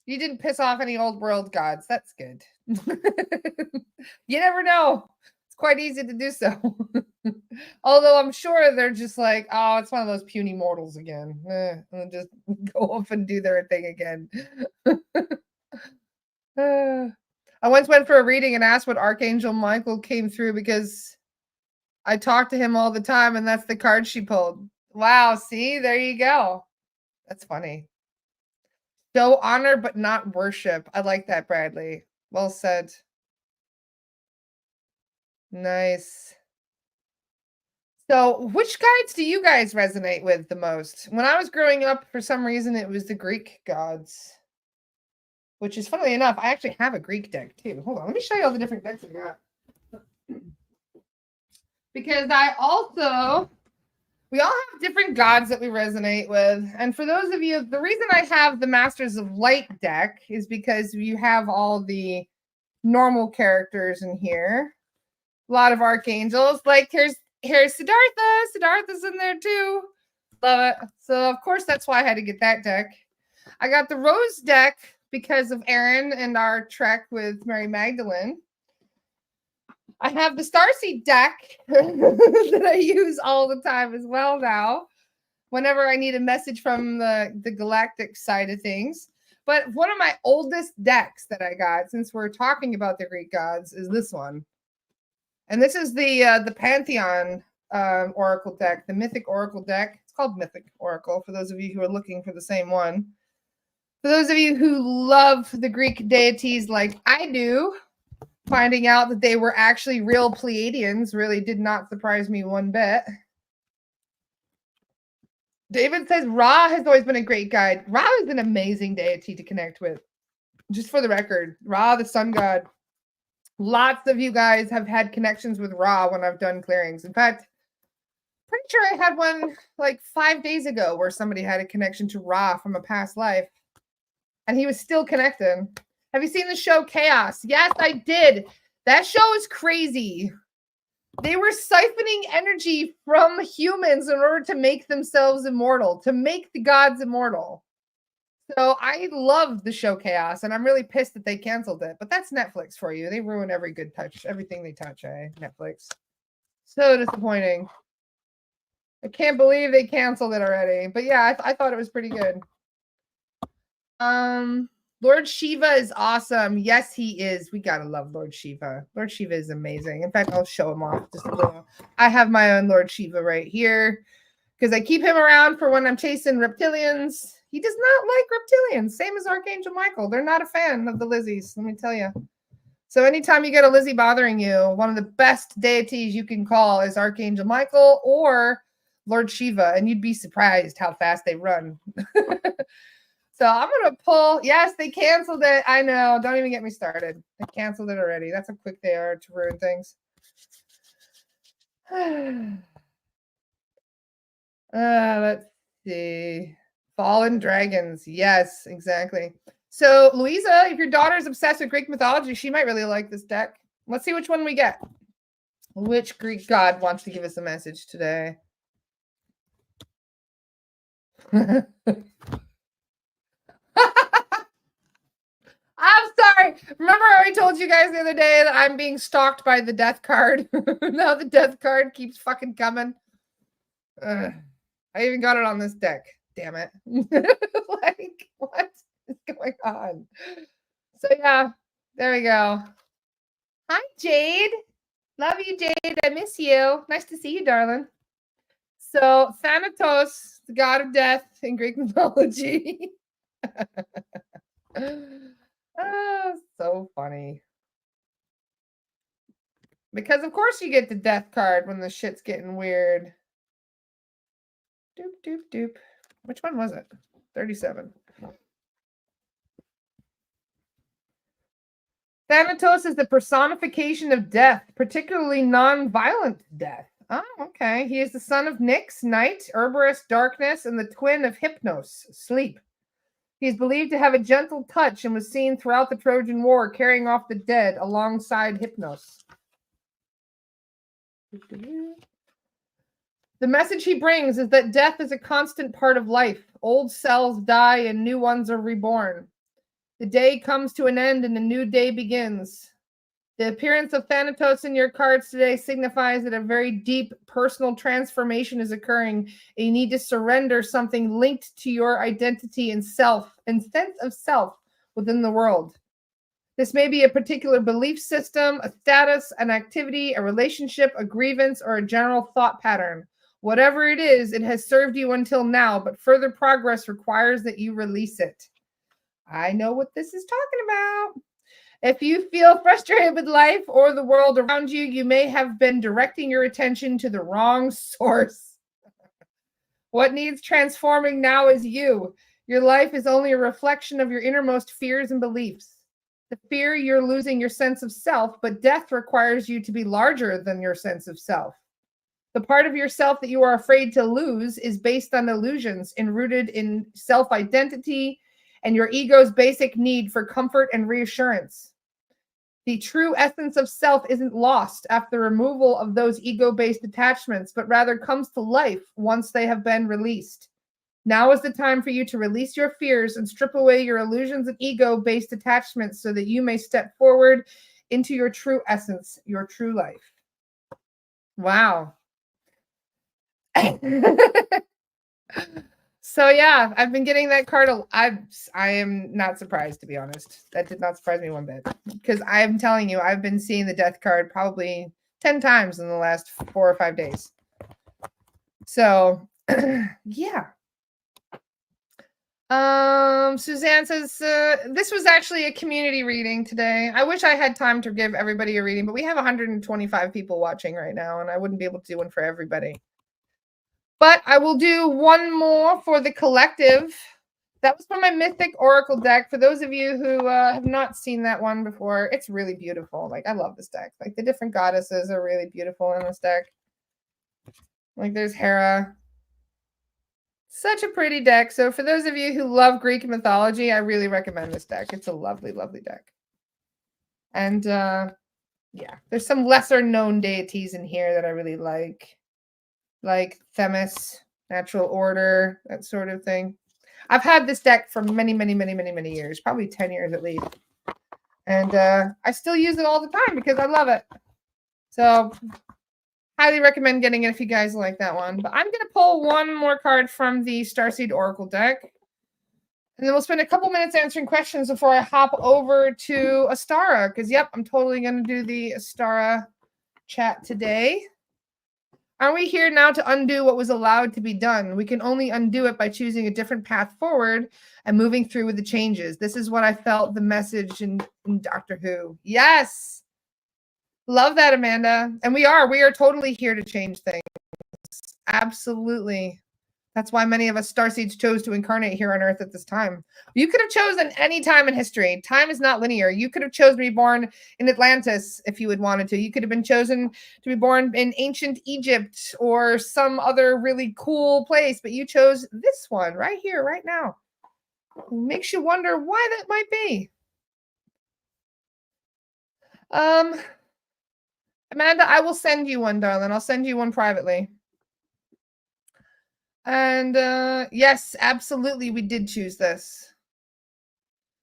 You didn't piss off any old world gods. That's good. You never know. It's quite easy to do so. Although I'm sure they're just like, "Oh, it's one of those puny mortals again." And just go off and do their thing again. I once went for a reading and asked what Archangel Michael came through because I talk to him all the time, and that's the card she pulled. Wow, see, there you go. That's funny. Show honor, but not worship. I like that, Bradley. Well said. Nice. So, which guides do you guys resonate with the most? When I was growing up, for some reason, it was the Greek gods. which is funnily enough, I actually have a Greek deck too. Hold on, let me show you all the different decks I got. Because we all have different gods that we resonate with. And for those of you, the reason I have the Masters of Light deck is because you have all the normal characters in here. A lot of archangels. Like here's Siddhartha. Siddhartha's in there too. Love it. So of course that's why I had to get that deck. I got the Rose deck because of Aaron and our trek with Mary Magdalene. I have the Starseed deck that I use all the time as well now, whenever I need a message from the galactic side of things. But one of my oldest decks that I got, since we're talking about the Greek gods, is this one. And this is the Pantheon Oracle deck, the Mythic Oracle deck. It's called Mythic Oracle, for those of you who are looking for the same one. For those of you who love the Greek deities like I do, finding out that they were actually real Pleiadians really did not surprise me one bit. David says Ra has always been a great guide. Ra is an amazing deity to connect with. Just for the record, Ra, the sun god. Lots of you guys have had connections with Ra when I've done clearings. In fact, pretty sure I had one like 5 days ago where somebody had a connection to Ra from a past life. And he was still connected. Have you seen the show Chaos? Yes, I did. That show is crazy. They were siphoning energy from humans in order to make themselves immortal, to make the gods immortal. So I love the show Chaos, and I'm really pissed that they canceled it. But that's Netflix for you. They ruin everything they touch, Netflix. So disappointing. I can't believe they canceled it already. But yeah, I thought it was pretty good. Lord Shiva is awesome. Yes, he is. We gotta love Lord Shiva. Lord Shiva is amazing. In fact, I'll show him off just a little. I have my own Lord Shiva right here because I keep him around for when I'm chasing reptilians. He does not like reptilians. Same as Archangel Michael. They're not a fan of the Lizzies, let me tell you. So anytime you get a Lizzie bothering you, one of the best deities you can call is Archangel Michael or Lord Shiva, and you'd be surprised how fast they run. So I'm going to pull. Yes, they canceled it. I know. Don't even get me started. They canceled it already. That's how quick they are to ruin things. Let's see. Fallen Dragons. Yes, exactly. So, Louisa, if your daughter's obsessed with Greek mythology, she might really like this deck. Let's see which one we get. Which Greek god wants to give us a message today? I'm sorry. Remember I told you guys the other day that I'm being stalked by the death card? Now the death card keeps fucking coming. I even got it on this deck. Damn it. Like, what is going on? So yeah, there we go. Hi, Jade. Love you, Jade. I miss you. Nice to see you, darling. So Thanatos, the god of death in Greek mythology. Oh, so funny. Because of course you get the death card when the shit's getting weird. Doop, doop, doop. Which one was it? 37. Thanatos is the personification of death, particularly non-violent death. Oh, okay. He is the son of Nyx, night, Cerberus, darkness, and the twin of Hypnos, sleep. He is believed to have a gentle touch and was seen throughout the Trojan War carrying off the dead alongside Hypnos. The message he brings is that death is a constant part of life. Old cells die and new ones are reborn. The day comes to an end and a new day begins. The appearance of Thanatos in your cards today signifies that a very deep personal transformation is occurring, and you need to surrender something linked to your identity and self and sense of self within the world. This may be a particular belief system, a status, an activity, a relationship, a grievance, or a general thought pattern. Whatever it is, it has served you until now, but further progress requires that you release it. I know what this is talking about. If you feel frustrated with life or the world around you, you may have been directing your attention to the wrong source. What needs transforming now is you. Your life is only a reflection of your innermost fears and beliefs. The fear you're losing your sense of self, but death requires you to be larger than your sense of self. The part of yourself that you are afraid to lose is based on illusions and rooted in self identity and your ego's basic need for comfort and reassurance. The true essence of self isn't lost after removal of those ego based attachments, but rather comes to life once they have been released. Now is the time for you to release your fears and strip away your illusions and ego based attachments so that you may step forward into your true essence, your true life. Wow. So yeah, I've been getting that card. I am not surprised, to be honest. That did not surprise me one bit, because I'm telling you, I've been seeing the death card probably 10 times in the last 4 or 5 days. So yeah. Suzanne says, this was actually a community reading today. I wish I had time to give everybody a reading, but we have 125 people watching right now, and I wouldn't be able to do one for everybody. But I will do one more for the collective. That was from my Mythic Oracle deck. For those of you who have not seen that one before, it's really beautiful. Like, I love this deck. Like, the different goddesses are really beautiful in this deck. Like, there's Hera. Such a pretty deck. So for those of you who love Greek mythology, I really recommend this deck. It's a lovely, lovely deck. And yeah, there's some lesser known deities in here that I really like Themis, Natural Order, that sort of thing. I've had this deck for many, many, many, many, many years, probably 10 years at least. And I still use it all the time because I love it. So highly recommend getting it if you guys like that one. But I'm going to pull one more card from the Starseed Oracle deck. And then we'll spend a couple minutes answering questions before I hop over to Astara. Because, yep, I'm totally going to do the Astara chat today. Are we here now to undo what was allowed to be done? We can only undo it by choosing a different path forward and moving through with the changes. This is what I felt the message in Doctor Who. Yes. Love that, Amanda. And we are totally here to change things. Absolutely. That's why many of us starseeds chose to incarnate here on Earth at this time. You could have chosen any time in history. Time is not linear. You could have chosen to be born in Atlantis if you had wanted to. You could have been chosen to be born in ancient Egypt or some other really cool place, but you chose this one right here, right now. It makes you wonder why that might be. Amanda, I will send you one, darling. I'll send you one privately. And yes, absolutely, we did choose this.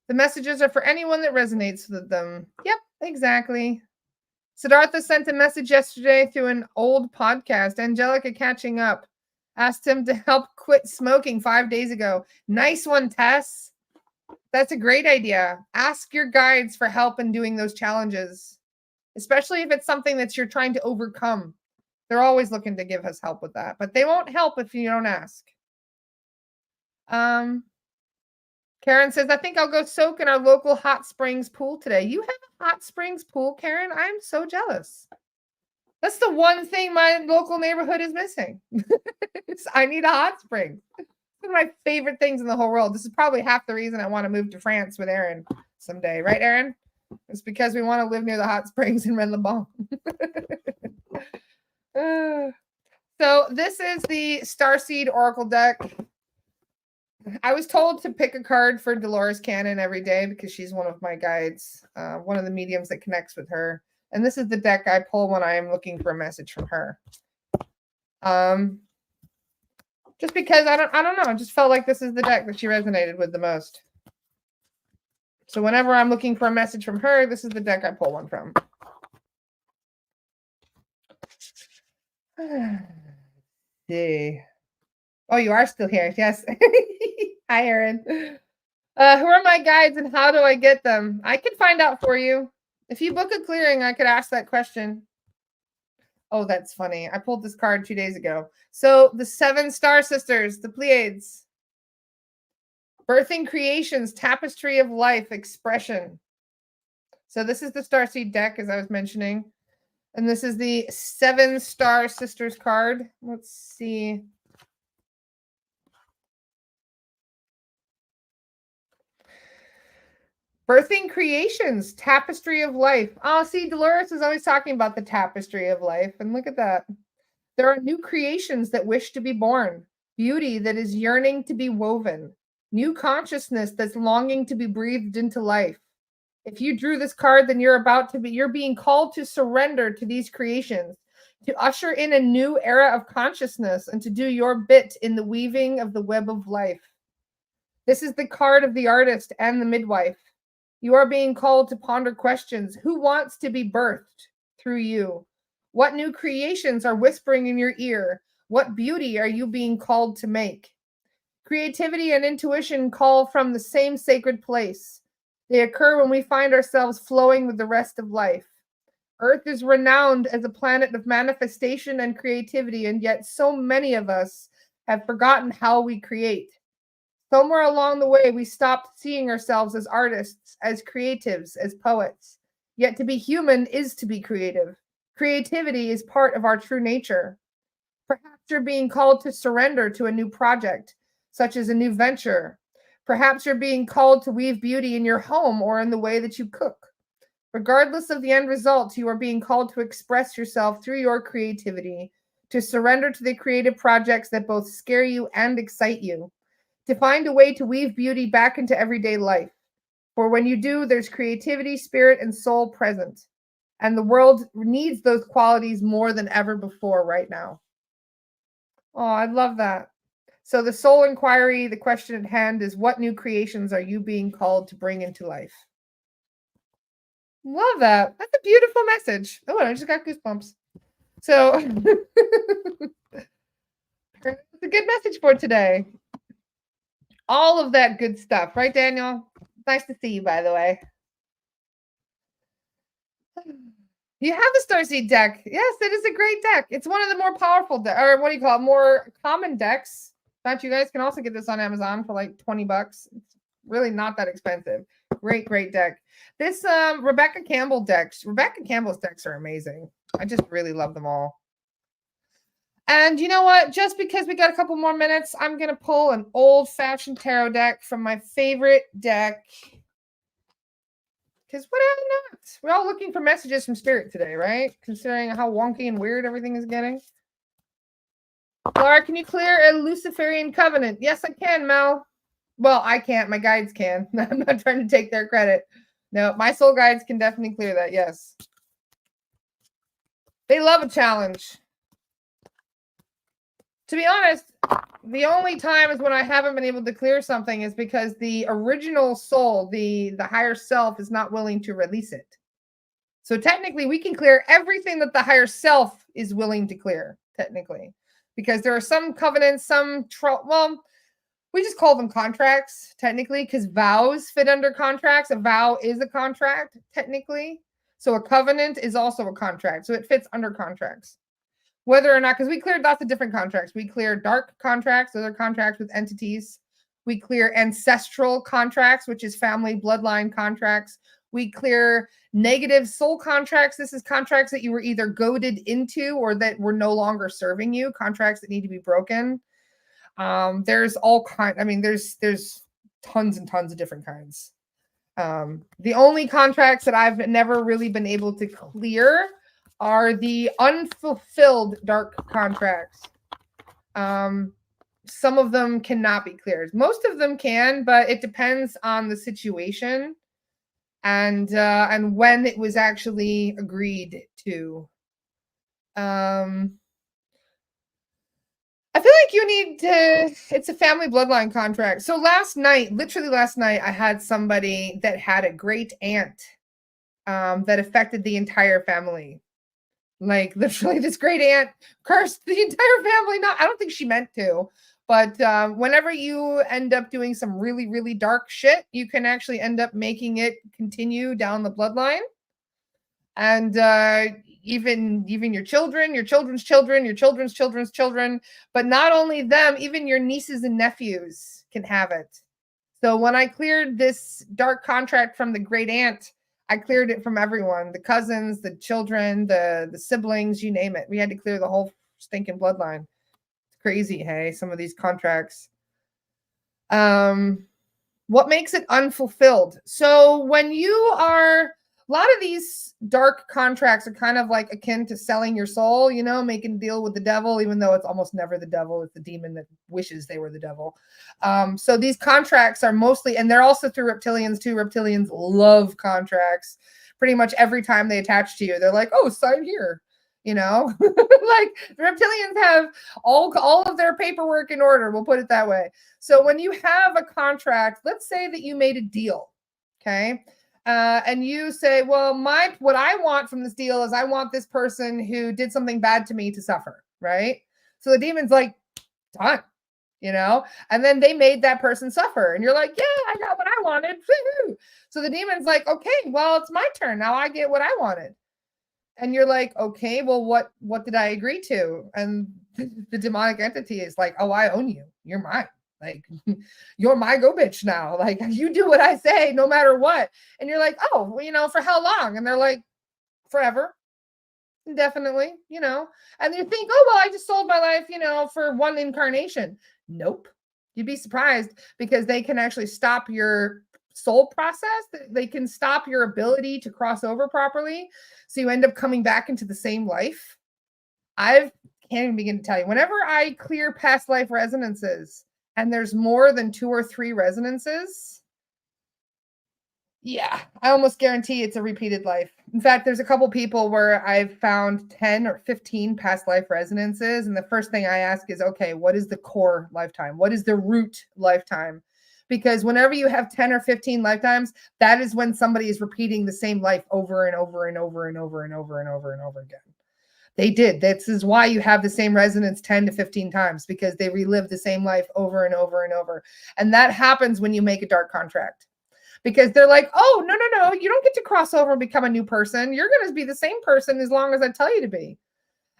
The messages are for anyone that resonates with them. Yep, exactly. Siddhartha sent a message yesterday through an old podcast. Angelica catching up. Asked him to help quit smoking 5 days ago. Nice one, Tess. That's a great idea. Ask your guides for help in doing those challenges, especially if it's something that you're trying to overcome. They're always looking to give us help with that, but they won't help if you don't ask. Karen says, I think I'll go soak in our local hot springs pool today. You have a hot springs pool, Karen? I'm so jealous. That's the one thing my local neighborhood is missing. I need a hot spring. It's one of my favorite things in the whole world. This is probably half the reason I want to move to France with Aaron someday. Right, Aaron? It's because we want to live near the hot springs in Rennes-le-Bon. So this is the Starseed Oracle deck. I was told to pick a card for Dolores Cannon every day because she's one of my guides, one of the mediums that connects with her. And this is the deck I pull when I am looking for a message from her. Just because I don't know, I just felt like this is the deck that she resonated with the most. So whenever I'm looking for a message from her, this is the deck I pull one from. See. Oh, you are still here. Yes. Hi, Erin. Who are my guides and how do I get them? I can find out for you. If you book a clearing, I could ask that question. Oh, that's funny. I pulled this card 2 days ago. So the 7 star sisters, the Pleiades. Birthing creations, tapestry of life, expression. So this is the Starseed deck, as I was mentioning. And this is the 7 star sisters card. Let's see. Birthing creations, tapestry of life. Oh, see, Dolores is always talking about the tapestry of life. And look at that. There are new creations that wish to be born, beauty that is yearning to be woven, new consciousness that's longing to be breathed into life. If you drew this card, then you're being called to surrender to these creations, to usher in a new era of consciousness and to do your bit in the weaving of the web of life. This is the card of the artist and the midwife. You are being called to ponder questions. Who wants to be birthed through you? What new creations are whispering in your ear? What beauty are you being called to make? Creativity and intuition call from the same sacred place. They occur when we find ourselves flowing with the rest of life. Earth is renowned as a planet of manifestation and creativity, and yet so many of us have forgotten how we create. Somewhere along the way, we stopped seeing ourselves as artists, as creatives, as poets. Yet to be human is to be creative. Creativity is part of our true nature. Perhaps you're being called to surrender to a new project, such as a new venture. Perhaps you're being called to weave beauty in your home or in the way that you cook. Regardless of the end result, you are being called to express yourself through your creativity, to surrender to the creative projects that both scare you and excite you, to find a way to weave beauty back into everyday life. For when you do, there's creativity, spirit, and soul present. And the world needs those qualities more than ever before right now. Oh, I love that. So the soul inquiry, the question at hand is, what new creations are you being called to bring into life? Love that. That's a beautiful message. Oh, I just got goosebumps. So it's a good message for today. All of that good stuff, right, Daniel? Nice to see you, by the way. You have the Starseed deck. Yes, it is a great deck. It's one of the more powerful or what do you call it? More common decks. But you guys can also get this on Amazon for like $20. It's really not that expensive. Great, great deck. This Rebecca Campbell's decks are amazing. I just really love them all. And you know what? Just because we got a couple more minutes, I'm going to pull an old-fashioned tarot deck from my favorite deck. Because what not? We're all looking for messages from spirit today, right? Considering how wonky and weird everything is getting. Laura, can you clear a Luciferian covenant? Yes, I can, Mel. Well, I can't. My guides can. I'm not trying to take their credit. No, my soul guides can definitely clear that. Yes. They love a challenge. To be honest, the only time is when I haven't been able to clear something is because the original soul, the higher self, is not willing to release it. So technically, we can clear everything that the higher self is willing to clear, technically. Because there are some covenants, we just call them contracts, technically, because vows fit under contracts. A vow is a contract, technically. So a covenant is also a contract. So it fits under contracts. Whether or not, because we cleared lots of different contracts. We cleared dark contracts, those are contracts with entities. We clear ancestral contracts, which is family bloodline contracts. We clear negative soul contracts. This is contracts that you were either goaded into or that were no longer serving you, contracts that need to be broken. There's all kinds, there's tons and tons of different kinds. The only contracts that I've never really been able to clear are the unfulfilled dark contracts. Some of them cannot be cleared. Most of them can, but it depends on the situation and when it was actually agreed to. I feel like you need to, it's a family bloodline contract. So literally last night, I had somebody that had a great aunt that affected the entire family. Like literally this great aunt cursed the entire family. I don't think she meant to, but whenever you end up doing some really, really dark shit, you can actually end up making it continue down the bloodline. And even your children, your children's children, your children's children's children, but not only them, even your nieces and nephews can have it. So when I cleared this dark contract from the great aunt, I cleared it from everyone, the cousins, the children, the siblings, you name it. We had to clear the whole stinking bloodline. It's crazy, hey, some of these contracts. What makes it unfulfilled? So when you are, a lot of these dark contracts are kind of like akin to selling your soul, making a deal with the devil, even though it's almost never the devil. It's the demon that wishes they were the devil. So these contracts are mostly, and they're also through reptilians too. Reptilians love contracts. Pretty much every time they attach to you, they're like, oh, sign here. Like reptilians have all of their paperwork in order. We'll put it that way. So when you have a contract, let's say that you made a deal, okay? And you say, well, what I want from this deal is I want this person who did something bad to me to suffer, right? So the demon's like, done, and then they made that person suffer. And you're like, yeah, I got what I wanted. So the demon's like, okay, well, it's my turn. Now I get what I wanted. And you're like, okay, well, what did I agree to? And the demonic entity is like, oh, I own you. You're mine. Like, you're my go bitch now. Like, you do what I say no matter what. And you're like, oh, well, for how long? And they're like, forever, indefinitely, And you think, oh, well, I just sold my life, for one incarnation. Nope. You'd be surprised, because they can actually stop your soul process. They can stop your ability to cross over properly. So you end up coming back into the same life. I can't even begin to tell you. Whenever I clear past life resonances and there's more than 2 or 3 resonances, yeah, I almost guarantee it's a repeated life. In fact, there's a couple people where I've found 10 or 15 past life resonances. And the first thing I ask is, okay, what is the core lifetime? What is the root lifetime? Because whenever you have 10 or 15 lifetimes, that is when somebody is repeating the same life over and over and over and over and over and over and over again. They did. This is why you have the same resonance 10 to 15 times, because they relive the same life over and over and over. And that happens when you make a dark contract, because they're like, oh, no, you don't get to cross over and become a new person. You're going to be the same person as long as I tell you to be.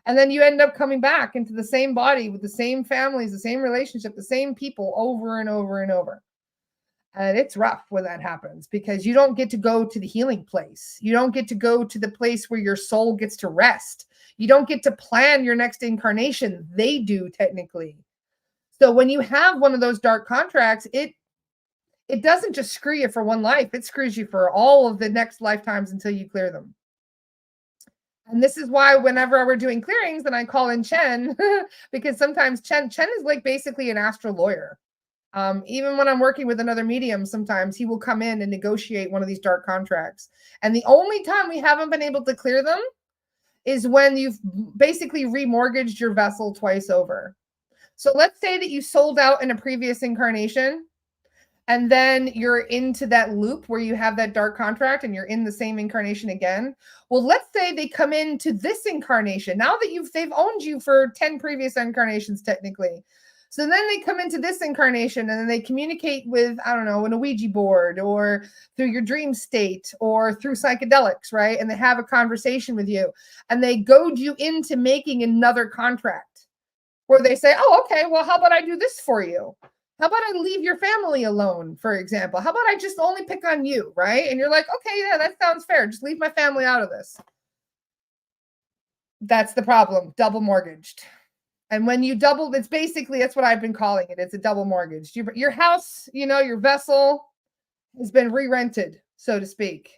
And then you end up coming back into the same body with the same families, the same relationship, the same people over and over and over. And it's rough when that happens, because you don't get to go to the healing place. You don't get to go to the place where your soul gets to rest. You don't get to plan your next incarnation. They do, technically. So when you have one of those dark contracts, it doesn't just screw you for one life. It screws you for all of the next lifetimes until you clear them. And this is why whenever we're doing clearings, then I call in Chen, because sometimes Chen is like basically an astral lawyer. Even when I'm working with another medium, sometimes he will come in and negotiate one of these dark contracts. And the only time we haven't been able to clear them is when you've basically remortgaged your vessel twice over. So let's say that you sold out in a previous incarnation, and then you're into that loop where you have that dark contract and you're in the same incarnation again. Well, let's say they come into this incarnation. Now that they've owned you for 10 previous incarnations, technically. So then they come into this incarnation and then they communicate with, I don't know, an Ouija board or through your dream state or through psychedelics, right? And they have a conversation with you and they goad you into making another contract where they say, oh, okay, well, how about I do this for you? How about I leave your family alone, for example? How about I just only pick on you, right? And you're like, okay, yeah, that sounds fair. Just leave my family out of this. That's the problem. Double mortgaged. And when you double, it's basically, that's what I've been calling it. It's a double mortgage. Your house, your vessel has been re-rented, so to speak.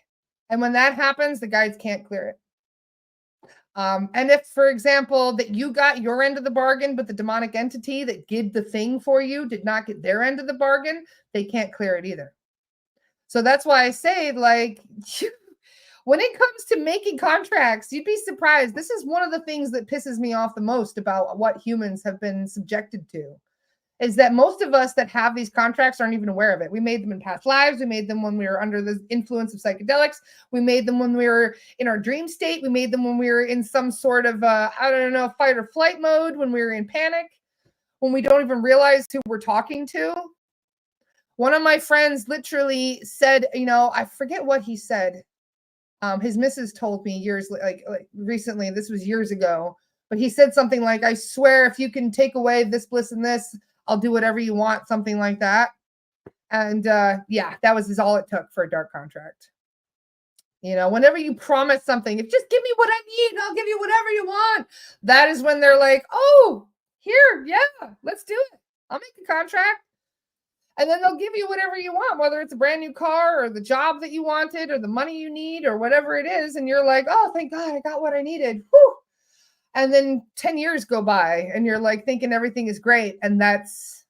And when that happens, the guides can't clear it. And if, for example, that you got your end of the bargain, but the demonic entity that did the thing for you did not get their end of the bargain, they can't clear it either. So that's why I say, like, when it comes to making contracts, you'd be surprised. This is one of the things that pisses me off the most about what humans have been subjected to, is that most of us that have these contracts aren't even aware of it. We made them in past lives. We made them when we were under the influence of psychedelics. We made them when we were in our dream state. We made them when we were in some sort of, fight or flight mode, when we were in panic, when we don't even realize who we're talking to. One of my friends literally said, I forget what he said. His missus told me years, like recently, this was years ago, but he said something like, I swear, if you can take away this bliss and this, I'll do whatever you want, something like that. And yeah, that was all it took for a dark contract. Whenever you promise something, if just give me what I need, I'll give you whatever you want. That is when they're like, oh, here, yeah, let's do it. I'll make a contract. And then they'll give you whatever you want, whether it's a brand new car or the job that you wanted or the money you need or whatever it is. And you're like, oh, thank God I got what I needed. Whew. And then 10 years go by and you're like thinking everything is great. And that's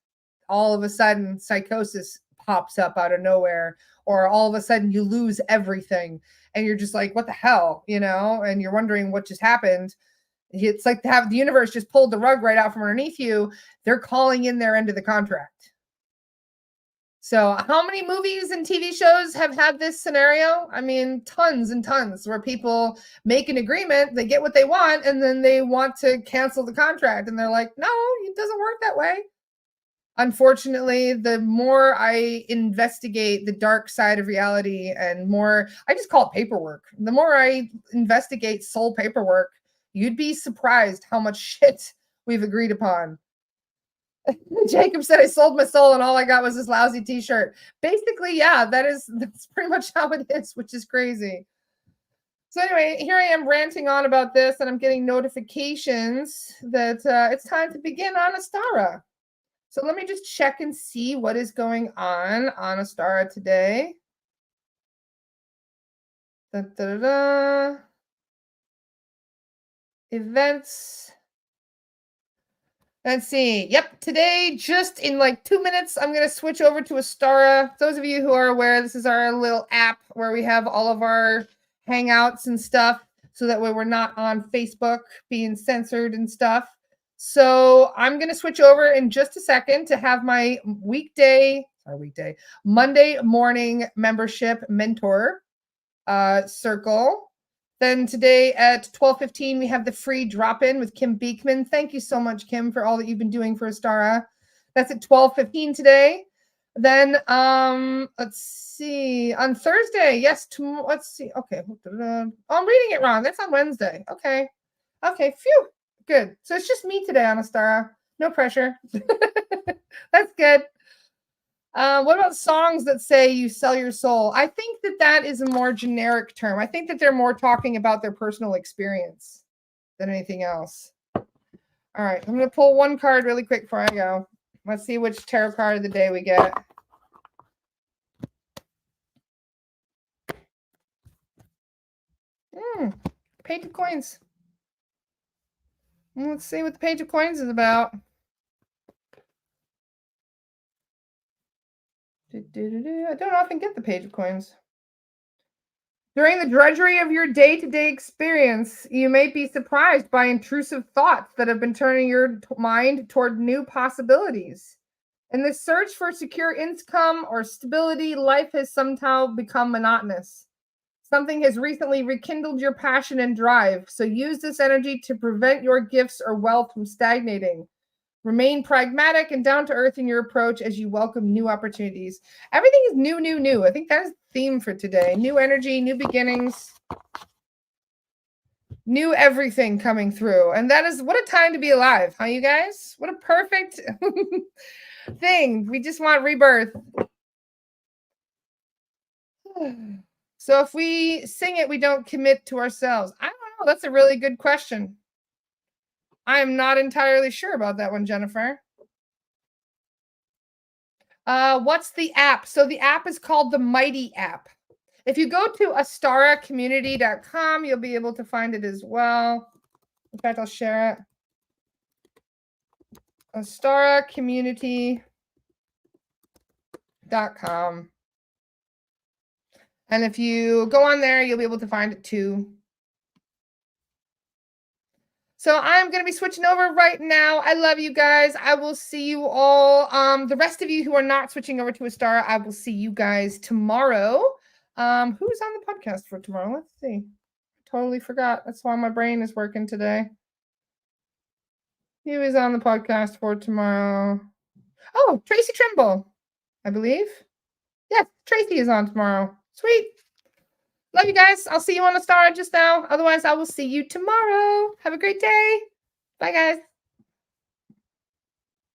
all of a sudden psychosis pops up out of nowhere, or all of a sudden you lose everything and you're just like, what the hell, and you're wondering what just happened. It's like to have the universe just pulled the rug right out from underneath you. They're calling in their end of the contract. So how many movies and TV shows have had this scenario? I mean, tons and tons, where people make an agreement, they get what they want, and then they want to cancel the contract. And they're like, no, it doesn't work that way. Unfortunately, the more I investigate the dark side of reality and more, I just call it paperwork. The more I investigate soul paperwork, you'd be surprised how much shit we've agreed upon. Jacob said I sold my soul and all I got was this lousy t-shirt. Basically, yeah, that's pretty much how it is, which is crazy. So anyway, here I am ranting on about this, and I'm getting notifications that it's time to begin Anastara. So let me just check and see what is going on Anastara today. Da, da, da, da. Events. Let's see. Yep. Today, just in like 2 minutes, I'm going to switch over to Astara. Those of you who are aware, this is our little app where we have all of our hangouts and stuff. So that way we're not on Facebook being censored and stuff. So I'm going to switch over in just a second to have my Monday morning membership mentor circle. Then today at 12:15, we have the free drop-in with Kim Beekman. Thank you so much, Kim, for all that you've been doing for Astara. That's at 12:15 today. Then let's see. On Thursday, yes, let's see. Okay. Oh, I'm reading it wrong. That's on Wednesday. Okay. Okay, phew. Good. So it's just me today on Astara. No pressure. That's good. What about songs that say you sell your soul? I think that is a more generic term. I think that they're more talking about their personal experience than anything else. All right, I'm going to pull one card really quick before I go. Let's see which tarot card of the day we get. Page of Coins. Let's see what the Page of Coins is about. I don't often get the Page of Coins. During the drudgery of your day-to-day experience, you may be surprised by intrusive thoughts that have been turning your mind toward new possibilities. In the search for secure income or stability, life has somehow become monotonous. Something has recently rekindled your passion and drive, so use this energy to prevent your gifts or wealth from stagnating. Remain pragmatic and down to earth in your approach as you welcome new opportunities. Everything is new, new, new. I think that is the theme for today. New energy, new beginnings, new everything coming through. And that is, what a time to be alive, huh, you guys? What a perfect thing. We just want rebirth. So if we sing it, we don't commit to ourselves. I don't know. That's a really good question. I am not entirely sure about that one, Jennifer. What's the app? So the app is called the Mighty app. If you go to astaracommunity.com, you'll be able to find it as well. In fact, I'll share it. astaracommunity.com. And if you go on there, you'll be able to find it too. So I'm going to be switching over right now. I love you guys. I will see you all. The rest of you who are not switching over to Astara, I will see you guys tomorrow. Who's on the podcast for tomorrow? Let's see. Totally forgot. That's why my brain is working today. Who is on the podcast for tomorrow? Oh, Tracy Trimble, I believe. Yes, Tracy is on tomorrow. Sweet. Love you guys. I'll see you on Astara just now. Otherwise, I will see you tomorrow. Have a great day. Bye, guys.